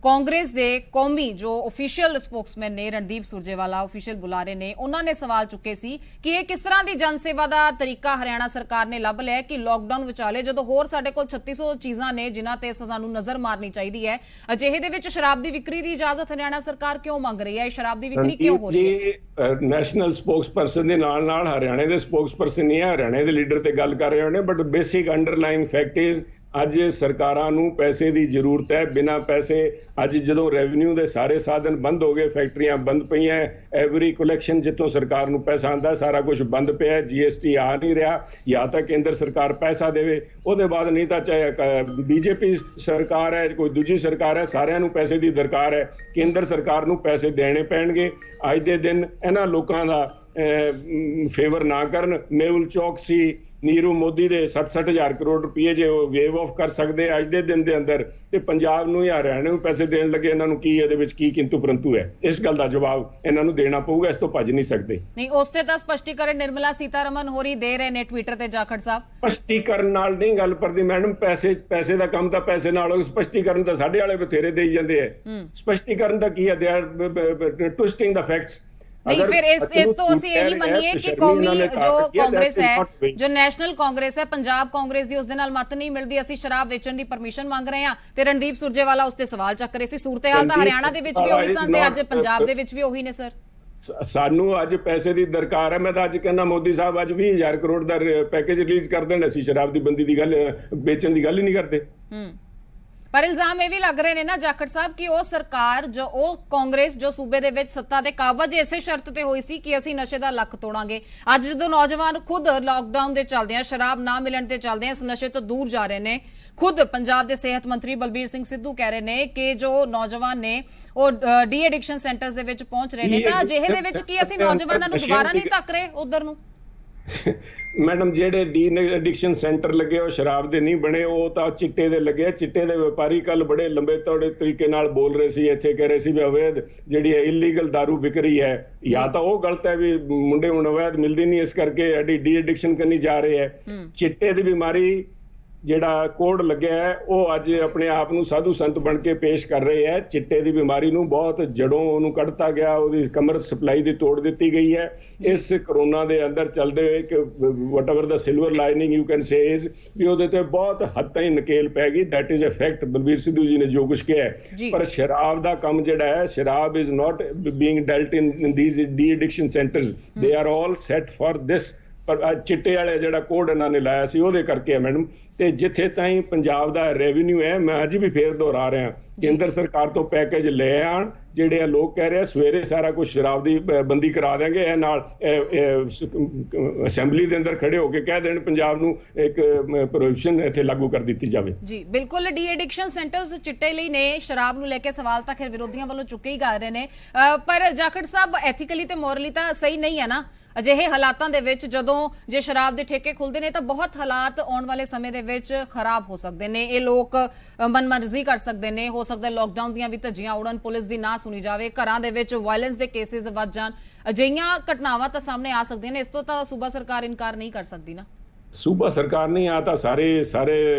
ਕਾਂਗਰਸ ਦੇ ਕੌਮੀ ਜੋ ਆਫੀਸ਼ੀਅਲ ਸਪੋਕਸਮੈਨ ਨੇ ਰਣਦੀਪ ਸੁਰਜੇਵਾਲਾ, ਆਫੀਸ਼ੀਅਲ ਬੁਲਾਰੇ ਨੇ, ਉਹਨਾਂ ਨੇ ਸਵਾਲ ਚੁੱਕੇ ਸੀ ਕਿ ਇਹ ਕਿਸ ਤਰ੍ਹਾਂ ਦੀ ਜਨ ਸੇਵਾ ਦਾ ਤਰੀਕਾ ਹਰਿਆਣਾ ਸਰਕਾਰ ਨੇ ਲੱਭ ਲਿਆ ਕਿ ਲਾਕਡਾਊਨ ਵਿਚਾਲੇ ਜਦੋਂ ਹੋਰ ਸਾਡੇ ਕੋਲ 3600 ਚੀਜ਼ਾਂ ਨੇ ਜਿਨ੍ਹਾਂ ਤੇ ਸਾਨੂੰ ਨਜ਼ਰ ਮਾਰਨੀ ਚਾਹੀਦੀ ਹੈ, ਅਜਿਹੇ ਦੇ ਵਿੱਚ ਸ਼ਰਾਬ ਦੀ ਵਿਕਰੀ ਦੀ ਇਜਾਜ਼ਤ ਹਰਿਆਣਾ ਸਰਕਾਰ ਕਿਉਂ ਮੰਗ ਰਹੀ ਹੈ? ਇਹ ਸ਼ਰਾਬ ਦੀ ਵਿਕਰੀ ਕਿਉਂ ਹੋ ਰਹੀ ਹੈ? ਨੈਸ਼ਨਲ ਸਪੋਕਸਪਰਸਨ ਦੇ ਨਾਲ ਹਰਿਆਣੇ ਦੇ ਸਪੋਕਸਪਰਸਨ ਨਹੀਂ ਹੈ, ਹਰਿਆਣੇ ਦੇ ਲੀਡਰ ਤੇ ਗੱਲ ਕਰ ਰਹੇ ਨੇ, but basic underline fact is ਅੱਜ ਸਰਕਾਰਾਂ ਨੂੰ ਪੈਸੇ ਦੀ ਜ਼ਰੂਰਤ ਹੈ। ਬਿਨਾਂ ਪੈਸੇ ਅੱਜ ਜਦੋਂ ਰੈਵਨਿਊ ਦੇ ਸਾਰੇ ਸਾਧਨ ਬੰਦ ਹੋ ਗਏ, ਫੈਕਟਰੀਆਂ ਬੰਦ ਪਈਆਂ, ਐਵਰੀ ਕਲੈਕਸ਼ਨ ਜਿੱਥੋਂ ਸਰਕਾਰ ਨੂੰ ਪੈਸਾ ਆਉਂਦਾ ਸਾਰਾ ਕੁਝ ਬੰਦ ਪਿਆ, GST ਆ ਨਹੀਂ ਰਿਹਾ, ਜਾਂ ਤਾਂ ਕੇਂਦਰ ਸਰਕਾਰ ਪੈਸਾ ਦੇਵੇ, ਉਹਦੇ ਬਾਅਦ ਨਹੀਂ ਤਾਂ ਚਾਹੇ BJP ਸਰਕਾਰ ਹੈ ਕੋਈ ਦੂਜੀ ਸਰਕਾਰ ਹੈ, ਸਾਰਿਆਂ ਨੂੰ ਪੈਸੇ ਦੀ ਦਰਕਾਰ ਹੈ। ਕੇਂਦਰ ਸਰਕਾਰ ਨੂੰ ਪੈਸੇ ਦੇਣੇ ਪੈਣਗੇ। ਅੱਜ ਦੇ ਦਿਨ ਇਹਨਾਂ ਲੋਕਾਂ ਦਾ ਫੇਵਰ ਨਾ ਕਰਨ, ਮੇਹੁਲ ਚੌਕਸੀ, ਨੀਰੂ ਮੋਦੀ ਦੇ 60,000 ਕਰੋੜ ਰੁਪਏ ਜੇ ਉਹ ਵੇਵ ਆਫ ਕਰ ਸਕਦੇ ਅੱਜ ਦੇ ਦਿਨ ਦੇ ਅੰਦਰ, ਤੇ ਪੰਜਾਬ ਨੂੰ ਜਾਂ ਹਰਿਆਣਾ ਨੂੰ ਪੈਸੇ ਦੇਣ ਲੱਗੇ, ਇਹਨਾਂ ਨੂੰ ਕੀ ਇਹਦੇ ਵਿੱਚ ਕੀ ਕਿੰਤੂ ਪਰੰਤੂ ਹੈ? ਇਸ ਗੱਲ ਦਾ ਜਵਾਬ ਇਹਨਾਂ ਨੂੰ ਦੇਣਾ ਪਊਗਾ, ਇਸ ਤੋਂ ਭੱਜ ਨਹੀਂ ਸਕਦੇ। ਨਹੀਂ, ਉਸ ਤੇ ਤਾਂ ਸਪਸ਼ਟੀਕਰਨ ਨਿਰਮਲਾ ਸੀਤਾਰਮਨ ਹੋਰੀ ਦੇ ਰਹੇ ਨੇ ਟਵਿੱਟਰ ਤੇ ਜਾਖੜ ਸਾਹਿਬ। ਸਪਸ਼ਟੀਕਰਨ ਨਾਲ ਨਹੀਂ ਗੱਲ ਕਰਦੀ ਮੈਡਮ, ਪੈਸੇ ਦਾ ਕੰਮ ਤਾਂ ਪੈਸੇ ਨਾਲ ਹੋ, ਸਪਸ਼ਟੀਕਰਨ ਤਾਂ ਸਾਡੇ ਵਾਲੇ ਬਥੇਰੇ ਦੇਈ ਜਾਂਦੇ ਹੈ। ਸਪਸ਼ਟੀਕਰਨ ਦਾ ਕੀ ਹੈ? They are ਟਵਿਸਟਿੰਗ the facts. नहीं, फिर इस तो ਅਸੀਂ ਇਹੀ ਮੰਨੀਏ ਕਿ ਕੌਮੀ ਜੋ ਕਾਂਗਰਸ ਹੈ, ਜੋ ਨੈਸ਼ਨਲ ਕਾਂਗਰਸ ਹੈ, ਪੰਜਾਬ ਕਾਂਗਰਸ ਦੀ ਉਸ ਦੇ ਨਾਲ ਮਤ ਨਹੀਂ ਮਿਲਦੀ, ਅਸੀਂ ਸ਼ਰਾਬ ਵੇਚਣ ਦੀ ਪਰਮਿਸ਼ਨ ਮੰਗ ਰਹੇ ਹਾਂ, ਤੇ ਰਣਦੀਪ ਸੁਰਜੇਵਾਲਾ ਉਸ ਤੇ ਸਵਾਲ ਚੱਕ ਰਹੇ ਸੀ। ਸੂਰਤ-ਏ-ਹਾਲ ਤਾਂ ਹਰਿਆਣਾ ਦੇ ਵਿੱਚ ਵੀ ਉਹੀ ਸਨ ਤੇ ਅੱਜ ਪੰਜਾਬ ਦੇ ਵਿੱਚ ਵੀ ਉਹੀ ਨੇ ਸਰ। ਸਾਨੂੰ ਅੱਜ ਪੈਸੇ ਦੀ ਦਰਕਾਰ ਹੈ। ਮੈਂ ਤਾਂ ਅੱਜ ਕਹਿੰਦਾ ਮੋਦੀ ਸਾਹਿਬ ਅੱਜ 20,000 ਕਰੋੜ ਦਾ ਪੈਕੇਜ ਰਿਲੀਜ਼ ਕਰ ਦੇਣ, ਅਸੀਂ ਸ਼ਰਾਬ ਦੀ ਬੰਦੀ ਦੀ ਗੱਲ, ਵੇਚਣ ਦੀ ਗੱਲ ਹੀ ਨਹੀਂ ਕਰਦੇ। ਪਰ ਇਲਜ਼ਾਮ ਇਹ ਵੀ ਲੱਗ ਰਹੇ ਨੇ ਨਾ ਜਾਖੜ ਸਾਹਿਬ ਕਿ ਉਹ ਸਰਕਾਰ ਉਹ ਕਾਂਗਰਸ ਜੋ ਸੂਬੇ ਦੇ ਵਿੱਚ ਸੱਤਾ ਦੇ ਕਾਬਜ ਇਸੇ ਸ਼ਰਤ ਤੇ ਹੋਈ ਸੀ ਕਿ ਅਸੀਂ ਨਸ਼ੇ ਦਾ ਲੱਕ ਤੋੜਾਂਗੇ। ਅੱਜ ਜਦੋਂ ਨੌਜਵਾਨ ਖੁਦ ਲਾਕਡਾਊਨ ਦੇ ਚੱਲਦਿਆਂ ਸ਼ਰਾਬ ਨਾ ਮਿਲਣ ਤੇ ਚੱਲਦਿਆਂ ਇਸ ਨਸ਼ੇ ਤੋਂ ਦੂਰ ਜਾ ਰਹੇ ਨੇ, ਖੁਦ ਪੰਜਾਬ ਦੇ ਸਿਹਤ ਮੰਤਰੀ ਬਲਬੀਰ ਸਿੰਘ ਸਿੱਧੂ ਕਹਿ ਰਹੇ ਨੇ ਕਿ ਜੋ ਨੌਜਵਾਨ ਨੇ ਉਹ ਡੀ ਐਡਿਕਸ਼ਨ ਸੈਂਟਰਸ ਦੇ ਵਿੱਚ ਪਹੁੰਚ ਰਹੇ ਨੇ, ਤਾਂ ਅਜਿਹੇ ਦੇ ਵਿੱਚ ਕੀ ਅਸੀਂ ਨੌਜਵਾਨਾਂ ਨੂੰ ਦੁਬਾਰਾ ਨਹੀਂ ਧੱਕ ਰਹੇ ਉਧਰ ਨੂੰ? ਮੈਡਮ, ਜਿਹੜੇ ਡੀ ਐਡਿਕਸ਼ਨ ਸੈਂਟਰ ਲੱਗੇ ਉਹ ਸ਼ਰਾਬ ਦੇ ਨਹੀਂ ਬਣੇ, ਉਹ ਤਾਂ ਚਿੱਟੇ ਦੇ ਲੱਗੇ। ਚਿੱਟੇ ਦੇ ਵਪਾਰੀ ਕੱਲ ਬੜੇ ਲੰਬੇ ਤੌੜੇ ਤਰੀਕੇ ਨਾਲ ਬੋਲ ਰਹੇ ਸੀ, ਇੱਥੇ ਕਹਿ ਰਹੇ ਸੀ ਵੀ ਅਵੈਧ ਜਿਹੜੀ ਹੈ ਇਲੀਗਲ ਦਾਰੂ ਵਿਕ ਰਹੀ ਹੈ। ਜਾਂ ਤਾਂ ਉਹ ਗਲਤ ਹੈ ਵੀ ਮੁੰਡੇ ਹੁਣ ਅਵੈਧ ਮਿਲਦੀ ਨਹੀਂ, ਇਸ ਕਰਕੇ ਡੀ ਐਡਿਕਸ਼ਨ ਕਰਨੀ ਜਾ ਰਹੇ ਹੈ। ਚਿੱਟੇ ਦੀ ਬਿਮਾਰੀ ਜਿਹੜਾ ਕੋਡ ਲੱਗਿਆ ਹੈ ਉਹ ਅੱਜ ਆਪਣੇ ਆਪ ਨੂੰ ਸਾਧੂ ਸੰਤ ਬਣ ਕੇ ਪੇਸ਼ ਕਰ ਰਹੇ ਹੈ। ਚਿੱਟੇ ਦੀ ਬਿਮਾਰੀ ਨੂੰ ਬਹੁਤ ਜੜੋਂ ਉਹਨੂੰ ਕੱਢਤਾ ਗਿਆ, ਉਹਦੀ ਕਮਰ ਸਪਲਾਈ ਦੀ ਤੋੜ ਦਿੱਤੀ ਗਈ ਹੈ। ਇਸ ਕਰੋਨਾ ਦੇ ਅੰਦਰ ਚੱਲਦੇ ਹੋਏ ਕਿ whatever the silver lining you can say is ਵੀ ਉਹਦੇ ਤੇ ਬਹੁਤ ਹੱਦ ਤਾਈਂ ਨਕੇਲ ਪੈ ਗਈ। That is a fact. Balbir Sidhu ji ਨੇ ਜੋ ਕੁਝ ਕਿਹਾ ਹੈ, ਪਰ ਸ਼ਰਾਬ ਦਾ ਕੰਮ ਜਿਹੜਾ ਹੈ, ਸ਼ਰਾਬ is not being dealt in these de addiction centres, they are all set for this. ਪਰ ਚਿੱਟੇ ਵਾਲੇ ਜਿਹੜਾ ਕੋਡ ਇਹਨਾਂ ਨੇ ਲਾਇਆ ਸੀ ਉਹਦੇ ਕਰਕੇ ਹੈ ਮੈਡਮ। ਤੇ ਜਿੱਥੇ ਤਾਈਂ ਪੰਜਾਬ ਦਾ ਰੈਵਨਿਊ ਹੈ, ਮੈਂ ਅੱਜ ਵੀ ਫੇਰ ਦੁਹਰਾ ਰਿਹਾ, ਕੇਂਦਰ ਸਰਕਾਰ ਤੋਂ ਪੈਕੇਜ ਲੈ ਆਣ। ਜਿਹੜੇ ਲੋਕ ਕਹਿ ਰਹੇ ਅਸਵੇਰੇ ਸਾਰਾ ਕੁਝ ਸ਼ਰਾਬ ਦੀ ਬੰਦੀ ਕਰਾ ਦੇਣਗੇ, ਇਹ ਨਾਲ ਅਸੈਂਬਲੀ ਦੇ ਅੰਦਰ ਖੜੇ ਹੋ ਕੇ ਕਹਿ ਦੇਣ ਪੰਜਾਬ ਨੂੰ ਇੱਕ ਪ੍ਰੋਹਿਬਿਸ਼ਨ ਇੱਥੇ ਲਾਗੂ ਕਰ ਦਿੱਤੀ ਜਾਵੇ। ਜੀ ਬਿਲਕੁਲ, ਡੀ ਐਡਿਕਸ਼ਨ ਸੈਂਟਰਸ ਚਿੱਟੇ ਲਈ ਨੇ, ਸ਼ਰਾਬ ਨੂੰ ਲੈ ਕੇ ਸਵਾਲ ਤਾਂ ਖੈਰ ਵਿਰੋਧੀਆਂ ਵੱਲੋਂ ਚੁੱਕੇ ਹੀ ਜਾ ਰਹੇ ਨੇ, ਪਰ ਜਾਖੜ ਸਾਹਿਬ ਐਥੀਕਲੀ ਤੇ ਮੋਰਲੀ ਤਾਂ ਸਹੀ ਨਹੀਂ ਹੈ ਨਾ ਅਜਿਹੇ ਹਾਲਾਤਾਂ ਦੇ ਵਿੱਚ। ਜਦੋਂ ਜੇ ਸ਼ਰਾਬ ਦੇ ਠੇਕੇ ਖੁੱਲਦੇ ਨੇ ਤਾਂ ਬਹੁਤ ਹਾਲਾਤ ਆਉਣ ਵਾਲੇ ਸਮੇਂ ਦੇ ਵਿੱਚ ਖਰਾਬ ਹੋ ਸਕਦੇ ਨੇ। ਇਹ ਲੋਕ ਮਨਮਰਜ਼ੀ ਕਰ ਸਕਦੇ ਨੇ, ਹੋ ਸਕਦਾ ਲੋਕਡਾਊਨ ਦੀਆਂ ਵੀ ਧੱਜੀਆਂ ਉੜਨ, ਪੁਲਿਸ ਦੀ ਨਾ ਸੁਣੀ ਜਾਵੇ, ਘਰਾਂ ਦੇ ਵਿੱਚ ਵਾਇਲੈਂਸ ਦੇ ਕੇਸਿਸ ਵੱਧ ਜਾਣ, ਅਜਿਹੀਆਂ ਘਟਨਾਵਾਂ ਤਾਂ ਸਾਹਮਣੇ ਆ ਸਕਦੀਆਂ ਨੇ। ਇਸ ਤੋਂ ਤਾਂ ਸੂਬਾ ਸਰਕਾਰ ਇਨਕਾਰ ਨਹੀਂ ਕਰ ਸਕਦੀ ਨਾ। ਸੂਬਾ ਸਰਕਾਰ ਨਹੀਂ ਆ ਤਾਂ ਸਾਰੇ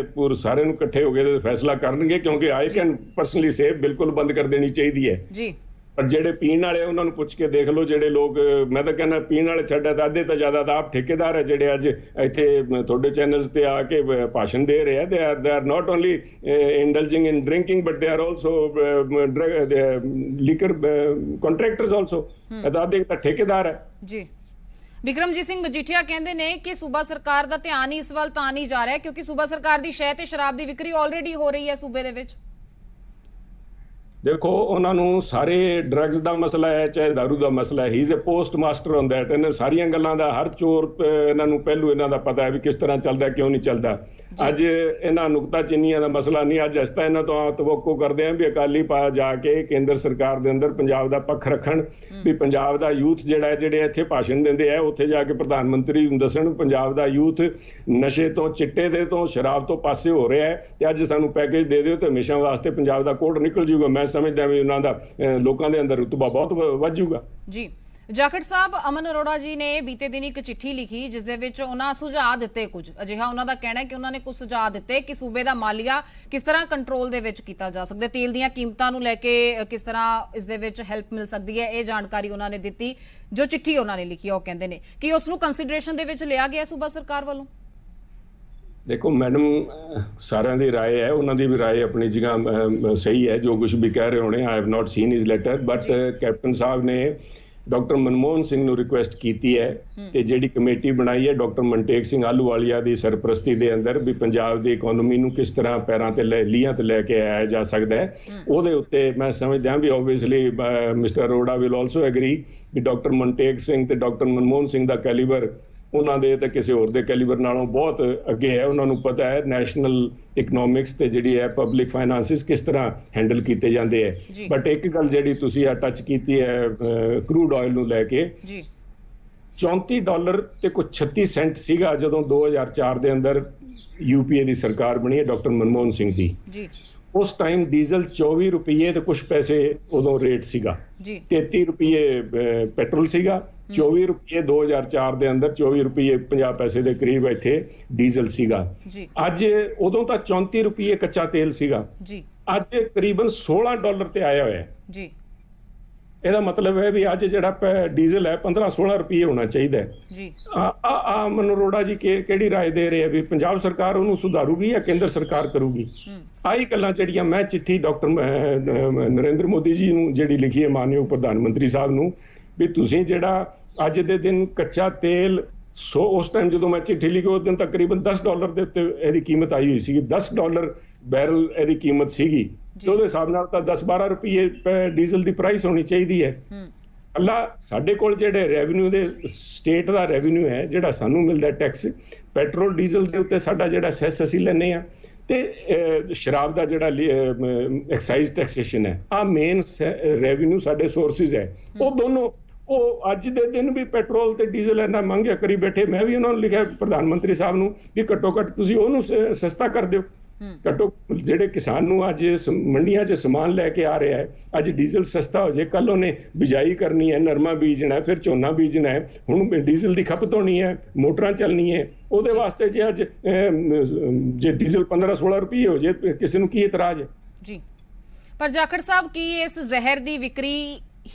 ਨੂੰ ਇਕੱਠੇ ਹੋ ਕੇ ਫੈਸਲਾ ਕਰਨਗੇ, ਕਿਉਂਕਿ ਆਈ ਕੈਨ ਪਰਸਨਲੀ ਸੇ ਬਿਲਕੁਲ ਬੰਦ ਕਰ ਦੇਣੀ ਚਾਹੀਦੀ ਹੈ ਜੀ। ਪਰ ਜਿਹੜੇ ਪੀਣ ਵਾਲੇ ਉਹਨਾਂ ਨੂੰ ਪੁੱਛ ਕੇ ਦੇਖ ਲਓ, ਜਿਹੜੇ ਲੋਕ, ਮੈਂ ਤਾਂ ਕਹਿੰਦਾ ਪੀਣ ਵਾਲੇ ਛੱਡਿਆ ਤਾਂ ਅੱਧੇ ਤਾਂ ਜ਼ਿਆਦਾ ਤਾਂ ਆਪ ਠੇਕੇਦਾਰ ਹੈ ਜਿਹੜੇ ਅੱਜ ਇੱਥੇ ਤੁਹਾਡੇ ਚੈਨਲਸ ਤੇ ਆ ਕੇ ਭਾਸ਼ਣ ਦੇ ਰਹੇ ਆ। They are not only indulging in drinking but they are also liquor contractors also. ਅੱਧੇ ਤਾਂ ਠੇਕੇਦਾਰ ਹੈ ਜੀ। ਬਿਕਰਮਜੀਤ ਸਿੰਘ ਮਜੀਠੀਆ ਕਹਿੰਦੇ ਨੇ ਕਿ ਸੂਬਾ ਸਰਕਾਰ ਦਾ ਧਿਆਨ ਇਸ ਵੱਲ ਤਾਂ ਨਹੀਂ ਜਾ ਰਿਹਾ ਕਿਉਂਕਿ ਸੂਬਾ ਸਰਕਾਰ ਦੀ ਸ਼ਹਿ ਤੇ ਸ਼ਰਾਬ ਦੀ ਵਿਕਰੀ ਆਲਰੇਡੀ ਹੋ ਰਹੀ ਹੈ ਸੂਬੇ ਦੇ ਵਿੱਚ। ਦੇਖੋ, ਉਹਨਾਂ ਨੂੰ ਸਾਰੇ ਡਰੱਗਸ ਦਾ ਮਸਲਾ ਹੈ ਚਾਹੇ ਦਾਰੂ ਦਾ ਮਸਲਾ ਹੈ, he is a post master on that. ਇਹਨਾਂ ਸਾਰੀਆਂ ਗੱਲਾਂ ਦਾ ਹਰ ਚੋਰ ਇਹਨਾਂ ਨੂੰ ਪਹਿਲੂ ਇਹਨਾਂ ਦਾ ਪਤਾ ਹੈ ਵੀ ਕਿਸ ਤਰ੍ਹਾਂ ਚੱਲਦਾ ਕਿਉਂ ਨਹੀਂ ਚੱਲਦਾ। ਅੱਜ ਇਹਨਾਂ ਨੁਕਤਾਚੀਨੀਆਂ ਦਾ ਮਸਲਾ ਨਹੀਂ, ਅੱਜ ਅਸੀਂ ਤਾਂ ਇਹਨਾਂ ਤੋਂ ਤਵੱਕੋ ਕਰਦੇ ਹਾਂ ਵੀ ਅਕਾਲੀ ਪਾ ਜਾ ਕੇ ਕੇਂਦਰ ਸਰਕਾਰ ਦੇ ਅੰਦਰ ਪੰਜਾਬ ਦਾ ਪੱਖ ਰੱਖਣ, ਵੀ ਪੰਜਾਬ ਦਾ ਯੂਥ ਜਿਹੜਾ ਜਿਹੜੇ ਇੱਥੇ ਭਾਸ਼ਣ ਦਿੰਦੇ ਆ ਉੱਥੇ ਜਾ ਕੇ ਪ੍ਰਧਾਨ ਮੰਤਰੀ ਨੂੰ ਦੱਸਣ ਪੰਜਾਬ ਦਾ ਯੂਥ ਨਸ਼ੇ ਤੋਂ, ਚਿੱਟੇ ਦੇ ਤੋਂ, ਸ਼ਰਾਬ ਤੋਂ ਪਾਸੇ ਹੋ ਰਿਹਾ ਹੈ ਤੇ ਅੱਜ ਸਾਨੂੰ ਪੈਕੇਜ ਦੇ ਦਿਓ ਤੇ ਹਮੇਸ਼ਾ ਵਾਸਤੇ ਪੰਜਾਬ ਦਾ ਕੋਡ ਨਿਕਲ ਜੂਗਾ। ਮੈਂ ਸਮਝਦਾ ਵੀ ਉਹਨਾਂ ਦਾ ਲੋਕਾਂ ਦੇ ਅੰਦਰ ਰੁਤਬਾ ਬਹੁਤ ਵੱਧ ਜੂਗਾ ਜੀ। ਜਾਖੜ ਸਾਹਿਬ, ਅਮਨ ਅਰੋੜਾ ਜੀ ਨੇ ਬੀਤੇ ਦਿਨ ਇੱਕ ਚਿੱਠੀ ਲਿਖੀ ਜਿਸ ਦੇ ਵਿੱਚ ਉਹਨਾਂ ਸੁਝਾਅ ਦਿੱਤੇ, ਕੁਝ ਅਜਿਹਾ ਉਹਨਾਂ ਦਾ ਕਹਿਣਾ ਹੈ ਕਿ ਉਹਨਾਂ ਨੇ ਕੁਝ ਸੁਝਾਅ ਦਿੱਤੇ ਕਿ ਸੂਬੇ ਦਾ ਮਾਲੀਆ ਕਿਸ ਤਰ੍ਹਾਂ ਕੰਟਰੋਲ ਦੇ ਵਿੱਚ ਕੀਤਾ ਜਾ ਸਕਦਾ, ਤੇਲ ਦੀਆਂ ਕੀਮਤਾਂ ਨੂੰ ਲੈ ਕੇ ਕਿਸ ਤਰ੍ਹਾਂ ਇਸ ਦੇ ਵਿੱਚ ਹੈਲਪ ਮਿਲ ਸਕਦੀ ਹੈ। ਇਹ ਜਾਣਕਾਰੀ ਉਹਨਾਂ ਨੇ ਦਿੱਤੀ। ਜੋ ਚਿੱਠੀ ਉਹਨਾਂ ਨੇ ਲਿਖੀ ਉਹ ਕਹਿੰਦੇ ਨੇ ਕਿ ਉਸ ਨੂੰ ਕੰਸੀਡਰੇਸ਼ਨ ਦੇ ਵਿੱਚ ਲਿਆ ਗਿਆ ਸੂਬਾ ਸਰਕਾਰ ਵੱਲੋਂ। ਦੇਖੋ ਮੈਡਮ, ਸਾਰਿਆਂ ਦੀ ਰਾਏ ਹੈ, ਉਹਨਾਂ ਦੀ ਵੀ ਰਾਏ ਆਪਣੀ ਜਗ੍ਹਾ ਸਹੀ ਹੈ, ਜੋ ਕੁਝ ਵੀ ਕਹਿ ਰਹੇ ਹੋਣੇ। I have not scene his letter, but captain ਸਾਹਿਬ ਨੇ ਡਾਕਟਰ ਮਨਮੋਹਨ ਸਿੰਘ ਨੂੰ ਰਿਕੁਐਸਟ ਕੀਤੀ ਹੈ ਤੇ ਜਿਹੜੀ ਕਮੇਟੀ ਬਣਾਈ ਹੈ ਡਾਕਟਰ ਮਨਟੇਕ ਸਿੰਘ ਆਹਲੂਵਾਲੀਆ ਦੀ ਸਰਪ੍ਰਸਤੀ ਦੇ ਅੰਦਰ ਵੀ ਪੰਜਾਬ ਦੀ ਇਕਨੋਮੀ ਨੂੰ ਕਿਸ ਤਰ੍ਹਾਂ ਪੈਰਾਂ ਤੇ ਲੀਹਾਂ ਤੇ ਲੈ ਕੇ ਆਇਆ ਜਾ ਸਕਦਾ ਹੈ, ਉਹਦੇ ਉੱਤੇ ਮੈਂ ਸਮਝਦਾ ਵੀ obviously mister Arora will also agree ਵੀ ਡਾਕਟਰ ਮਨਟੇਕ ਸਿੰਘ ਤੇ ਡਾਕਟਰ ਮਨਮੋਹਨ ਸਿੰਘ ਦਾ ਕੈਲੀਬਰ ਉਹਨਾਂ ਦੇ ਤੇ ਕਿਸੇ ਹੋਰ ਦੇ ਕੈਲੀਬਰ ਨਾਲੋਂ ਬਹੁਤ ਅੱਗੇ ਹੈ। ਉਹਨਾਂ ਨੂੰ ਪਤਾ ਹੈ ਨੈਸ਼ਨਲ ਇਕਨੋਮਿਕਸ ਤੇ ਜਿਹੜੀ ਹੈ ਪਬਲਿਕ ਫਾਈਨਾਂਸਿਸ ਕਿਸ ਤਰ੍ਹਾਂ ਹੈਂਡਲ ਕੀਤੇ ਜਾਂਦੇ ਹੈ। ਬਟ ਇੱਕ ਗੱਲ ਜਿਹੜੀ ਤੁਸੀਂ ਆ ਟੱਚ ਕੀਤੀ ਹੈ ਕਰੂਡ ਆਇਲ ਨੂੰ ਲੈ ਕੇ, $34 ਤੇ ਕੁਝ 36 ਸੈਂਟ ਸੀਗਾ ਜਦੋਂ 2004 ਦੇ ਅੰਦਰ ਯੂਪੀਏ ਦੀ ਸਰਕਾਰ ਬਣੀ ਹੈ ਡਾਕਟਰ ਮਨਮੋਹਨ ਸਿੰਘ ਦੀ। ਉਸ ਟਾਈਮ ਡੀਜ਼ਲ 24 ਰੁਪਏ ਤੇ ਕੁਝ ਪੈਸੇ ਉਦੋਂ ਰੇਟ ਸੀਗਾ, 33 ਰੁਪਏ ਪੈਟਰੋਲ ਸੀਗਾ, 24 ਰੁਪਏ 2004 ਦੇ ਅੰਦਰ 24 ਰੁਪਏ 50 ਪੈਸੇ ਦੇ ਕਰੀਬ ਇੱਥੇ ਡੀਜ਼ਲ ਸੀਗਾ। ਅੱਜ ਉਦੋਂ ਤਾਂ 34 ਰੁਪਏ ਕੱਚਾ ਤੇਲ ਸੀਗਾ, ਅੱਜ ਕਰੀਬਨ $16 ਤੇ ਆਇਆ ਹੋਇਆ ਜੀ। ਇਹਦਾ ਮਤਲਬ ਹੈ ਵੀ ਅੱਜ ਜਿਹੜਾ ਡੀਜ਼ਲ ਹੈ 15-16 ਰੁਪਏ ਹੋਣਾ ਚਾਹੀਦਾ ਜੀ। ਅਮਨ ਅਰੋੜਾ ਜੀ ਕਿਹੜੀ ਰਾਏ ਦੇ ਰਹੇ ਆ ਵੀ ਪੰਜਾਬ ਸਰਕਾਰ ਉਹਨੂੰ ਸੁਧਾਰੂਗੀ ਜਾਂ ਕੇਂਦਰ ਸਰਕਾਰ ਕਰੂਗੀ? ਆਹੀ ਗੱਲਾਂ ਜਿਹੜੀਆਂ ਮੈਂ ਚਿੱਠੀ ਡਾਕਟਰ ਨਰਿੰਦਰ ਮੋਦੀ ਜੀ ਨੂੰ ਜਿਹੜੀ ਲਿਖੀ ਹੈ ਮਾਨਯੋਗ ਪ੍ਰਧਾਨ ਮੰਤਰੀ ਸਾਹਿਬ ਨੂੰ, ਵੀ ਤੁਸੀਂ ਜਿਹੜਾ ਅੱਜ ਦੇ ਦਿਨ ਕੱਚਾ ਤੇਲ ਉਸ ਟਾਈਮ ਜਦੋਂ ਮੈਂ ਚਿੱਠੀ ਲਿਖੀ ਉਸ ਦਿਨ ਤਕਰੀਬਨ $10 ਦੇ ਉੱਤੇ ਇਹਦੀ ਕੀਮਤ ਆਈ ਹੋਈ ਸੀ। $10 ਬੈਰਲ ਇਹਦੀ ਕੀਮਤ ਸੀਗੀ ਤੇ ਉਹਦੇ ਹਿਸਾਬ ਨਾਲ ਤਾਂ 10-12 ਰੁਪਏ ਡੀਜ਼ਲ ਦੀ ਪ੍ਰਾਈਸ ਹੋਣੀ ਚਾਹੀਦੀ ਹੈ। ਅੱਲਾ ਸਾਡੇ ਕੋਲ ਜਿਹੜੇ ਰੈਵਨਿਊ ਦੇ ਸਟੇਟ ਦਾ ਰੈਵਨਿਊ ਹੈ ਜਿਹੜਾ ਸਾਨੂੰ ਮਿਲਦਾ ਟੈਕਸ, ਪੈਟਰੋਲ ਡੀਜ਼ਲ ਦੇ ਉੱਤੇ ਸਾਡਾ ਜਿਹੜਾ ਸੈਸ ਅਸੀਂ ਲੈਂਦੇ ਆ, ਤੇ ਸ਼ਰਾਬ ਦਾ ਜਿਹੜਾ ਐਕਸਾਈਜ਼ ਟੈਕਸੇਸ਼ਨ ਹੈ, ਆ ਮੇਨ ਰੈਵਨਿਊ ਸਾਡੇ ਸੋਰਸਿਸ ਹੈ। ਉਹ ਦੋਨੋਂ ਉਹ ਅੱਜ ਦੇ ਦਿਨ ਵੀ ਪੈਟਰੋਲ ਤੇ ਡੀਜ਼ਲ ਇੰਨਾ ਮਹਿੰਗਾ ਕਰੀ ਬੈਠੇ। ਮੈਂ ਵੀ ਉਹਨਾਂ ਨੂੰ ਲਿਖਿਆ ਪ੍ਰਧਾਨ ਮੰਤਰੀ ਸਾਹਿਬ ਨੂੰ ਕਿ ਘੱਟੋ ਘੱਟ ਤੁਸੀਂ ਉਹਨੂੰ ਸਸਤਾ ਕਰ ਦਿਓ। ਘੱਟੋ ਜਿਹੜੇ ਕਿਸਾਨ ਨੂੰ ਅੱਜ ਮੰਡੀਆਂ 'ਚ ਸਮਾਨ ਲੈ ਕੇ ਆ ਰਿਹਾ ਹੈ, ਅੱਜ ਡੀਜ਼ਲ ਸਸਤਾ ਹੋ ਜਾਏ, ਕੱਲ ਉਹਨੇ ਬਿਜਾਈ ਕਰਨੀ ਹੈ, ਨਰਮਾ ਬੀਜਣਾ, ਫਿਰ ਝੋਨਾ ਬੀਜਣਾ ਹੈ, ਹੁਣ ਡੀਜ਼ਲ ਦੀ ਖਪਤ ਹੋਣੀ ਹੈ, ਮੋਟਰਾਂ ਚੱਲਣੀ ਹੈ, ਉਹਦੇ ਵਾਸਤੇ ਜੇ ਅੱਜ ਜੇ ਡੀਜ਼ਲ 15-16 ਰੁਪਏ ਹੋ ਜਾਏ ਕਿਸੇ ਨੂੰ ਕੀ ਇਤਰਾਜ਼ ਹੈ ਜੀ। ਪਰ ਜਾਖੜ ਸਾਹਿਬ, ਕੀ ਇਸ ਜ਼ਹਿਰ ਦੀ ਵਿਕਰੀ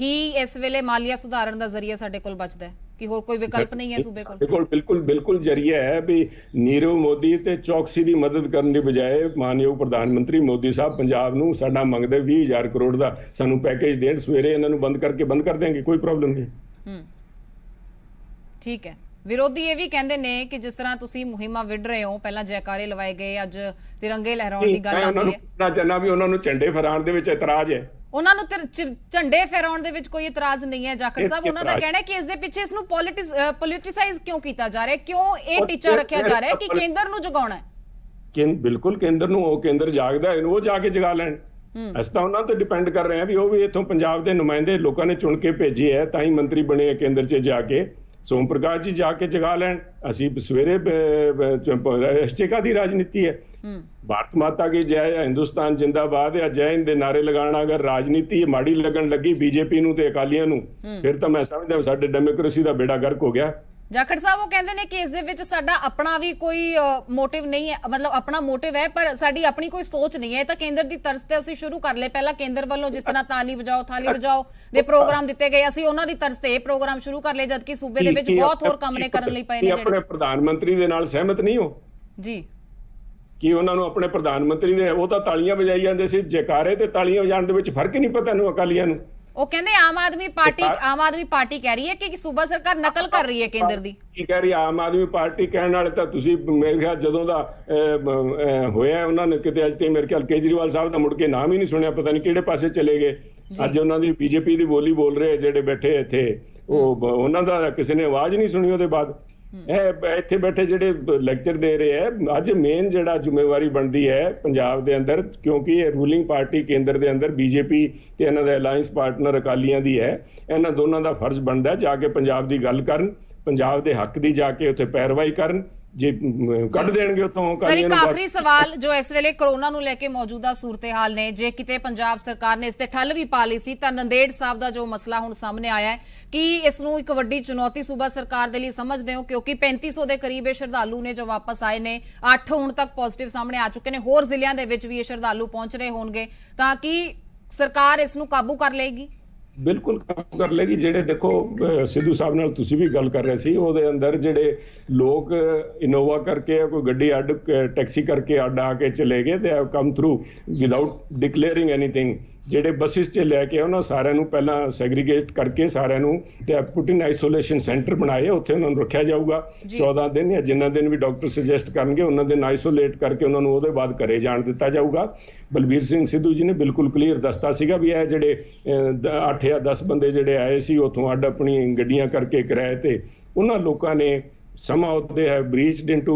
ਹੀ ਇਸ ਵੇਲੇ ਮਾਲੀਆ ਸੁਧਾਰਨ ਦਾ ਜ਼ਰੀਆ ਸਾਡੇ ਕੋਲ ਬਚਦਾ ਹੈ ਕਿ ਹੋਰ ਕੋਈ ਵਿਕਲਪ ਨਹੀਂ ਹੈ ਸੂਬੇ ਕੋਲ? ਬਿਲਕੁਲ ਜ਼ਰੀਆ ਹੈ ਵੀ ਨੀਰਵ ਮੋਦੀ ਤੇ ਚੌਕਸੀ ਦੀ ਮਦਦ ਕਰਨ ਦੀ ਬਜਾਏ ਮਾਨਯੋਗ ਪ੍ਰਧਾਨ ਮੰਤਰੀ ਮੋਦੀ ਸਾਹਿਬ ਪੰਜਾਬ ਨੂੰ ਸਾਡਾ ਮੰਗਦੇ 20,000 ਕਰੋੜ ਦਾ ਸਾਨੂੰ ਪੈਕੇਜ ਦੇਣ। ਸਵੇਰੇ ਇਹਨਾਂ ਨੂੰ ਬੰਦ ਕਰ ਦੇਣਗੇ, ਕੋਈ ਪ੍ਰੋਬਲਮ ਨਹੀਂ। ਠੀਕ ਹੈ। ਵਿਰੋਧੀ ਇਹ ਵੀ ਕਹਿੰਦੇ ਨੇ ਕਿ ਜਿਸ ਤਰ੍ਹਾਂ ਤੁਸੀਂ ਮੁਹਿੰਮਾਂ ਵਿੱਢ ਰਹੇ ਹੋ, ਪਹਿਲਾਂ ਜੈਕਾਰੇ ਲਵਾਏ ਗਏ, ਅੱਜ ਤਿਰੰਗੇ ਲਹਿਰਾਉਣ ਦੀ ਗੱਲ ਆਉਂਦੀ ਹੈ। ਮੈਂ ਚਾਹੁੰਦਾ ਵੀ ਉਹਨਾਂ ਨੂੰ ਝੰਡੇ ਫਹਿਰਾਉਣ ਦੇ ਵਿੱਚ ਇਤਰਾਜ਼ ਹੈ। ਉਹਨਾਂ ਨੂੰ ਝੰਡੇ ਫਹਿਰਾਉਣ ਦੇ ਵਿੱਚ ਕੋਈ ਇਤਰਾਜ਼ ਨਹੀਂ ਹੈ ਜਾਖੜ ਸਾਹਿਬ। ਉਹਨਾਂ ਦਾ ਕਹਿਣਾ ਹੈ ਕਿ ਇਸ ਦੇ ਪਿੱਛੇ ਇਸ ਨੂੰ ਪੋਲਿਟਿਸਾਈਜ਼ ਕਿਉਂ ਕੀਤਾ ਜਾ ਰਿਹਾ ਹੈ, ਕਿਉਂ ਇਹ ਟੀਚਾ ਰੱਖਿਆ ਜਾ ਰਿਹਾ ਹੈ ਕਿ ਕੇਂਦਰ ਨੂੰ ਜਗਾਉਣਾ ਹੈ? ਬਿਲਕੁਲ ਕੇਂਦਰ ਨੂੰ, ਉਹ ਕੇਂਦਰ ਜਾਗਦਾ ਹੈ, ਉਹ ਜਾ ਕੇ ਜਗਾ ਲੈਣ। ਅਸੀਂ ਤਾਂ ਉਹਨਾਂ ਤੇ ਡਿਪੈਂਡ ਕਰ ਰਹੇ ਹਾਂ ਵੀ ਉਹ ਵੀ ਇੱਥੋਂ ਪੰਜਾਬ ਦੇ ਨੁਮਾਇੰਦੇ ਲੋਕਾਂ ਨੇ ਚੁਣ ਕੇ ਭੇਜੇ ਹੈ, ਤਾਂ ਹੀ ਮੰਤਰੀ ਬਣੇ ਕੇਂਦਰ 'ਚ ਜਾ ਕੇ। ਸੋਮ ਪ੍ਰਕਾਸ਼ ਜੀ ਜਾ ਕੇ ਜਗਾ ਲੈਣ। ਅਸੀਂ ਸਵੇਰੇ ਐਸਟੇਕਾ ਦੀ ਰਾਜਨੀਤੀ ਹੈ, ਭਾਰਤ ਮਾਤਾ ਕੀ ਜੈ, ਹਿੰਦੁਸਤਾਨ ਜਿੰਦਾਬਾਦ ਜਾਂ ਜੈ ਹਿੰਦ ਦੇ ਨਾਰੇ ਲਗਾਉਣਾ ਅਗਰ ਰਾਜਨੀਤੀ ਮਾੜੀ ਲੱਗਣ ਲੱਗੀ ਬੀਜੇਪੀ ਨੂੰ ਤੇ ਅਕਾਲੀਆਂ ਨੂੰ, ਫਿਰ ਤਾਂ ਮੈਂ ਸਮਝਦਾ ਸਾਡੇ ਡੈਮੋਕ੍ਰੇਸੀ ਦਾ ਬੇੜਾ ਗਰਕ ਹੋ ਗਿਆ। ਜਾਖੜ ਸਾਹਿਬ ਉਹ ਕਹਿੰਦੇ ਨੇ ਕਿ ਇਸ ਦੇ ਵਿੱਚ ਸਾਡਾ ਆਪਣਾ ਵੀ ਕੋਈ ਮੋਟਿਵ ਨਹੀਂ ਹੈ, ਮਤਲਬ ਆਪਣਾ ਮੋਟਿਵ ਹੈ ਪਰ ਸਾਡੀ ਆਪਣੀ ਕੋਈ ਸੋਚ ਨਹੀਂ ਹੈ। ਤਾਂ ਕੇਂਦਰ ਦੀ ਤਰਜ਼ ਤੇ ਅਸੀਂ ਸ਼ੁਰੂ ਕਰ ਲਏ। ਪਹਿਲਾਂ ਕੇਂਦਰ ਵੱਲੋਂ ਜਿਸ ਤਰ੍ਹਾਂ ਤਾਲੀ ਵਜਾਓ ਥਾਲੀ ਵਜਾਓ ਦੇ ਪ੍ਰੋਗਰਾਮ ਦਿੱਤੇ ਗਏ, ਅਸੀਂ ਉਹਨਾਂ ਦੀ ਤਰਜ਼ ਤੇ ਇਹ ਪ੍ਰੋਗਰਾਮ ਸ਼ੁਰੂ ਕਰ ਲਏ, ਜਦਕਿ ਸੂਬੇ ਦੇ ਵਿੱਚ ਬਹੁਤ ਹੋਰ ਕੰਮ ਨੇ ਕਰਨ ਲਈ ਪਏ ਨੇ। ਆਪਣੇ ਪ੍ਰਧਾਨ ਮੰਤਰੀ ਦੇ ਨਾਲ ਸਹਿਮਤ ਨਹੀਂ ਹੋ ਜੀ ਕਿ ਉਹਨਾਂ ਨੂੰ ਆਪਣੇ ਪ੍ਰਧਾਨ ਮੰਤਰੀ ਦੇ, ਉਹ ਤਾਂ ਤਾਲੀਆਂ ਵਜਾਈ ਜਾਂਦੇ ਸੀ, ਜੈਕਾਰੇ ਤੇ ਤਾਲੀਆਂ ਵਜਾਉਣ ਦੇ ਵਿੱਚ ਫਰਕ ਹੀ ਨਹੀਂ ਪਤਾ ਨੂੰ ਅਕਾਲੀਆਂ ਨੂੰ। ਉਹ ਕਹਿੰਦੇ ਆਮ ਆਦਮੀ ਪਾਰਟੀ ਕਹਿ ਰਹੀ ਹੈ ਕਿ ਸੂਬਾ ਸਰਕਾਰ ਨਕਲ ਕਰ ਰਹੀ ਹੈ ਕੇਂਦਰ ਦੀ। ਕੀ ਕਹਿ ਰਹੀ ਆਮ ਆਦਮੀ ਪਾਰਟੀ? ਕਹਿਣ ਵਾਲੇ ਤਾਂ ਤੁਸੀਂ ਮੇਰੇ ਖਿਆਲ ਜਦੋਂ ਦਾ ਹੋਇਆ ਉਹਨਾਂ ਨੇ ਕਿਤੇ ਅੱਜ ਤੇ ਮੇਰੇ ਖਿਆਲ ਕੇਜਰੀਵਾਲ ਸਾਹਿਬ ਦਾ ਮੁੜ ਕੇ ਨਾਮ ਹੀ ਨਹੀਂ ਸੁਣਿਆ, ਪਤਾ ਨਹੀਂ ਕਿਹੜੇ ਪਾਸੇ ਚਲੇ ਗਏ। ਅੱਜ ਉਹਨਾਂ ਦੀ ਬੀਜੇਪੀ ਦੀ ਬੋਲੀ ਬੋਲ ਰਹੇ ਜਿਹੜੇ ਬੈਠੇ ਇੱਥੇ, ਉਹ ਉਹਨਾਂ ਦਾ ਕਿਸੇ ਨੇ ਆਵਾਜ਼ ਨਹੀਂ ਸੁਣੀ ਉਹਦੇ ਬਾਅਦ। ਇਹ ਇੱਥੇ ਬੈਠੇ ਜਿਹੜੇ ਲੈਕਚਰ ਦੇ ਰਹੇ ਹੈ, ਅੱਜ ਮੇਨ ਜਿਹੜਾ ਜ਼ਿੰਮੇਵਾਰੀ ਬਣਦੀ ਹੈ ਪੰਜਾਬ ਦੇ ਅੰਦਰ, ਕਿਉਂਕਿ ਇਹ ਰੂਲਿੰਗ ਪਾਰਟੀ ਕੇਂਦਰ ਦੇ ਅੰਦਰ ਬੀਜੇਪੀ ਤੇ ਇਹਨਾਂ ਦਾ ਅਲਾਈਅੰਸ ਪਾਰਟਨਰ ਅਕਾਲੀਆਂ ਦੀ ਹੈ, ਇਹਨਾਂ ਦੋਨਾਂ ਦਾ ਫਰਜ਼ ਬਣਦਾ ਜਾ ਕੇ ਪੰਜਾਬ ਦੀ ਗੱਲ ਕਰਨ, ਪੰਜਾਬ ਦੇ ਹੱਕ ਦੀ ਜਾ ਕੇ ਉੱਥੇ ਪੈਰਵਾਈ ਕਰਨ। ਜੇ ਕੱਢ ਦੇਣਗੇ ਉੱਥੋਂ ਸਰ, ਇੱਕ ਆਖਰੀ ਸਵਾਲ ਜੋ ਇਸ ਵੇਲੇ ਕਰੋਨਾ ਨੂੰ ਲੈ ਕੇ ਮੌਜੂਦਾ ਸੂਰਤ-ਏ-ਹਾਲ ਨੇ, ਜੇ ਕਿਤੇ ਪੰਜਾਬ ਸਰਕਾਰ ਨੇ ਇਸ ਤੇ ਠੱਲ ਵੀ ਪਾ ਲਈ ਸੀ ਤਾਂ ਨੰਦੇੜ ਸਾਹਿਬ ਦਾ ਜੋ ਮਸਲਾ ਹੁਣ ਸਾਹਮਣੇ ਆਇਆ ਹੈ, ਕਿ ਇਸ ਨੂੰ ਇੱਕ ਵੱਡੀ ਚੁਣੌਤੀ ਸੂਬਾ ਸਰਕਾਰ ਦੇ ਲਈ ਸਮਝਦੇ ਹੋ? ਕਿਉਂਕਿ 3500 ਦੇ ਕਰੀਬ ਇਹ ਸ਼ਰਧਾਲੂ ਨੇ ਜੋ ਵਾਪਸ ਆਏ ਨੇ, 8 ਹੁਣ ਤੱਕ ਪੋਜ਼ਿਟਿਵ ਸਾਹਮਣੇ ਆ ਚੁੱਕੇ ਨੇ, ਹੋਰ ਜ਼ਿਲ੍ਹਿਆਂ ਦੇ ਵਿੱਚ ਵੀ ਇਹ ਸ਼ਰਧਾਲੂ ਪਹੁੰਚ ਰਹੇ ਹੋਣਗੇ, ਤਾਂ ਕਿ ਸਰਕਾਰ ਇਸ ਨੂੰ ਕਾਬੂ ਕਰ ਲਏਗੀ? ਬਿਲਕੁਲ ਕਾਬੂ ਕਰ ਲੇਗੀ। ਜਿਹੜੇ ਦੇਖੋ ਸਿੱਧੂ ਸਾਹਿਬ ਨਾਲ ਤੁਸੀਂ ਵੀ ਗੱਲ ਕਰ ਰਹੇ ਸੀ, ਉਹਦੇ ਅੰਦਰ ਜਿਹੜੇ ਲੋਕ ਇਨੋਵਾ ਕਰਕੇ ਕੋਈ ਗੱਡੀ ਅੱਡ ਟੈਕਸੀ ਕਰਕੇ ਅੱਡ ਆ ਕੇ ਚਲੇ ਗਏ, ਤੇ have come through without declaring anything. ਜਿਹੜੇ ਬੱਸਿਸ 'ਚ ਲੈ ਕੇ ਉਹਨਾਂ ਸਾਰਿਆਂ ਨੂੰ ਪਹਿਲਾਂ ਸੈਗਰੀਗੇਟ ਕਰਕੇ ਸਾਰਿਆਂ ਨੂੰ ਤੇ ਪੁੱਟ ਇਨ ਆਈਸੋਲੇਸ਼ਨ ਸੈਂਟਰ ਬਣਾਏ, ਉੱਥੇ ਉਹਨਾਂ ਨੂੰ ਰੱਖਿਆ ਜਾਊਗਾ 14 ਦਿਨ ਜਾਂ ਜਿੰਨਾ ਦਿਨ ਵੀ ਡਾਕਟਰ ਸੁਜੈਸਟ ਕਰਨਗੇ ਉਹਨਾਂ ਦਿਨ ਆਈਸੋਲੇਟ ਕਰਕੇ ਉਹਨਾਂ ਨੂੰ ਉਹਦੇ ਬਾਅਦ ਘਰੇ ਜਾਣ ਦਿੱਤਾ ਜਾਊਗਾ। ਬਲਬੀਰ ਸਿੰਘ ਸਿੱਧੂ ਜੀ ਨੇ ਬਿਲਕੁਲ ਕਲੀਅਰ ਦੱਸਤਾ ਸੀਗਾ ਵੀ ਇਹ ਜਿਹੜੇ 8 ਜਾਂ 10 ਬੰਦੇ ਜਿਹੜੇ ਆਏ ਸੀ ਉੱਥੋਂ ਅੱਡ ਆਪਣੀ ਗੱਡੀਆਂ ਕਰਕੇ ਕਿਰਾਏ ਤੇ, ਉਹਨਾਂ ਲੋਕਾਂ ਨੇ somehow they have breached into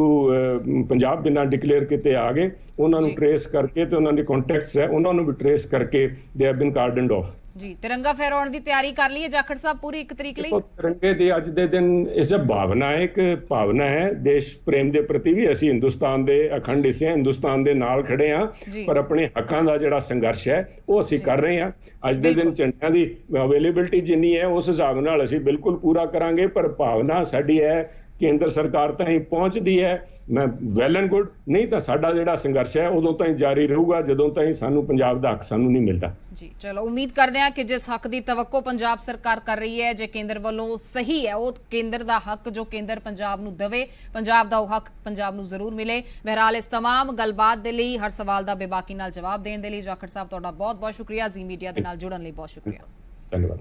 Punjab ਬਿਨਾਂ ਡਿਕਲੇਅਰ ਕੀਤੇ ਆ ਗਏ। ਉਹਨਾਂ ਨੂੰ ਟ੍ਰੇਸ ਕਰਕੇ ਤੇ ਉਹਨਾਂ ਦੇ ਕੰਟੈਕਟਸ ਹੈ ਉਹਨਾਂ ਨੂੰ ਵੀ ਟ੍ਰੇਸ ਕਰਕੇ they have been cordoned off। ਜੀ ਤਿਰੰਗਾ ਫਹਿਰਾਉਣ ਦੀ ਤਿਆਰੀ ਕਰ ਲਈ ਹੈ ਜਾਖੜ ਸਾਹਿਬ ਪੂਰੀ 1 ਤਰੀਕ ਲਈ? ਤਿਰੰਗੇ ਦੇ ਅੱਜ ਦੇ ਦਿਨ ਇਸ ਭਾਵਨਾ ਹੈ, ਇੱਕ ਭਾਵਨਾ ਹੈ ਦੇਸ਼ ਪ੍ਰੇਮ ਦੇ ਪ੍ਰਤੀ ਵੀ। ਅਸੀਂ ਹਿੰਦੁਸਤਾਨ ਦੇ ਅਖੰਡ ਹਿੱਸੇ ਹਾਂ, ਹਿੰਦੁਸਤਾਨ ਦੇ ਨਾਲ ਖੜੇ ਹਾਂ, ਪਰ ਆਪਣੇ ਹੱਕਾਂ ਦਾ ਜਿਹੜਾ ਸੰਘਰਸ਼ ਹੈ ਉਹ ਅਸੀਂ ਕਰ ਰਹੇ ਹਾਂ। ਅੱਜ ਦੇ ਦਿਨ ਝੰਡਿਆਂ ਦੀ ਅਵੇਲੇਬਿਲਿਟੀ ਜਿੰਨੀ ਹੈ ਉਸ ਹਿਸਾਬ ਨਾਲ ਅਸੀਂ ਬਿਲਕੁਲ ਪੂਰਾ ਕਰਾਂਗੇ, ਪਰ ਭਾਵਨਾ ਸਾਡੀ ਹੈ ਕੇਂਦਰ ਸਰਕਾਰ ਤਾਂ ਹੀ ਪਹੁੰਚਦੀ ਹੈ, ਮੈਂ ਵੈਲ ਐਂਡ ਗੁੱਡ, ਨਹੀਂ ਤਾਂ ਸਾਡਾ ਜਿਹੜਾ ਸੰਘਰਸ਼ ਹੈ ਉਦੋਂ ਤਾਂ ਹੀ ਜਾਰੀ ਰਹੂਗਾ ਜਦੋਂ ਤਾਈਂ ਸਾਨੂੰ ਪੰਜਾਬ ਦਾ ਹੱਕ ਸਾਨੂੰ ਨਹੀਂ ਮਿਲਦਾ। ਜੀ ਚਲੋ, ਉਮੀਦ ਕਰਦੇ ਹਾਂ ਕਿ ਜਿਸ ਹੱਕ ਦੀ ਤਵੱਕੋ ਪੰਜਾਬ ਸਰਕਾਰ ਕਰ ਰਹੀ ਹੈ, ਜੇ ਕੇਂਦਰ ਵੱਲੋਂ ਸਹੀ ਹੈ, ਉਹ ਕੇਂਦਰ ਦਾ ਹੱਕ ਜੋ ਕੇਂਦਰ ਪੰਜਾਬ ਨੂੰ ਦੇਵੇ, ਪੰਜਾਬ ਦਾ ਉਹ ਹੱਕ ਪੰਜਾਬ ਨੂੰ ਜ਼ਰੂਰ ਮਿਲੇ। ਬਹਰਾਲ ਇਸ तमाम ਗੱਲਬਾਤ ਦੇ ਲਈ, ਹਰ ਸਵਾਲ ਦਾ ਬੇਬਾਕੀ ਨਾਲ ਜਵਾਬ ਦੇਣ ਦੇ ਲਈ ਜਾਖੜ ਸਾਹਿਬ ਤੁਹਾਡਾ ਬਹੁਤ ਬਹੁਤ ਸ਼ੁਕਰੀਆ। ਜ਼ੀ ਮੀਡੀਆ ਦੇ ਨਾਲ ਜੁੜਨ ਲਈ ਬਹੁਤ ਸ਼ੁਕਰੀਆ। ਧੰਨਵਾਦ।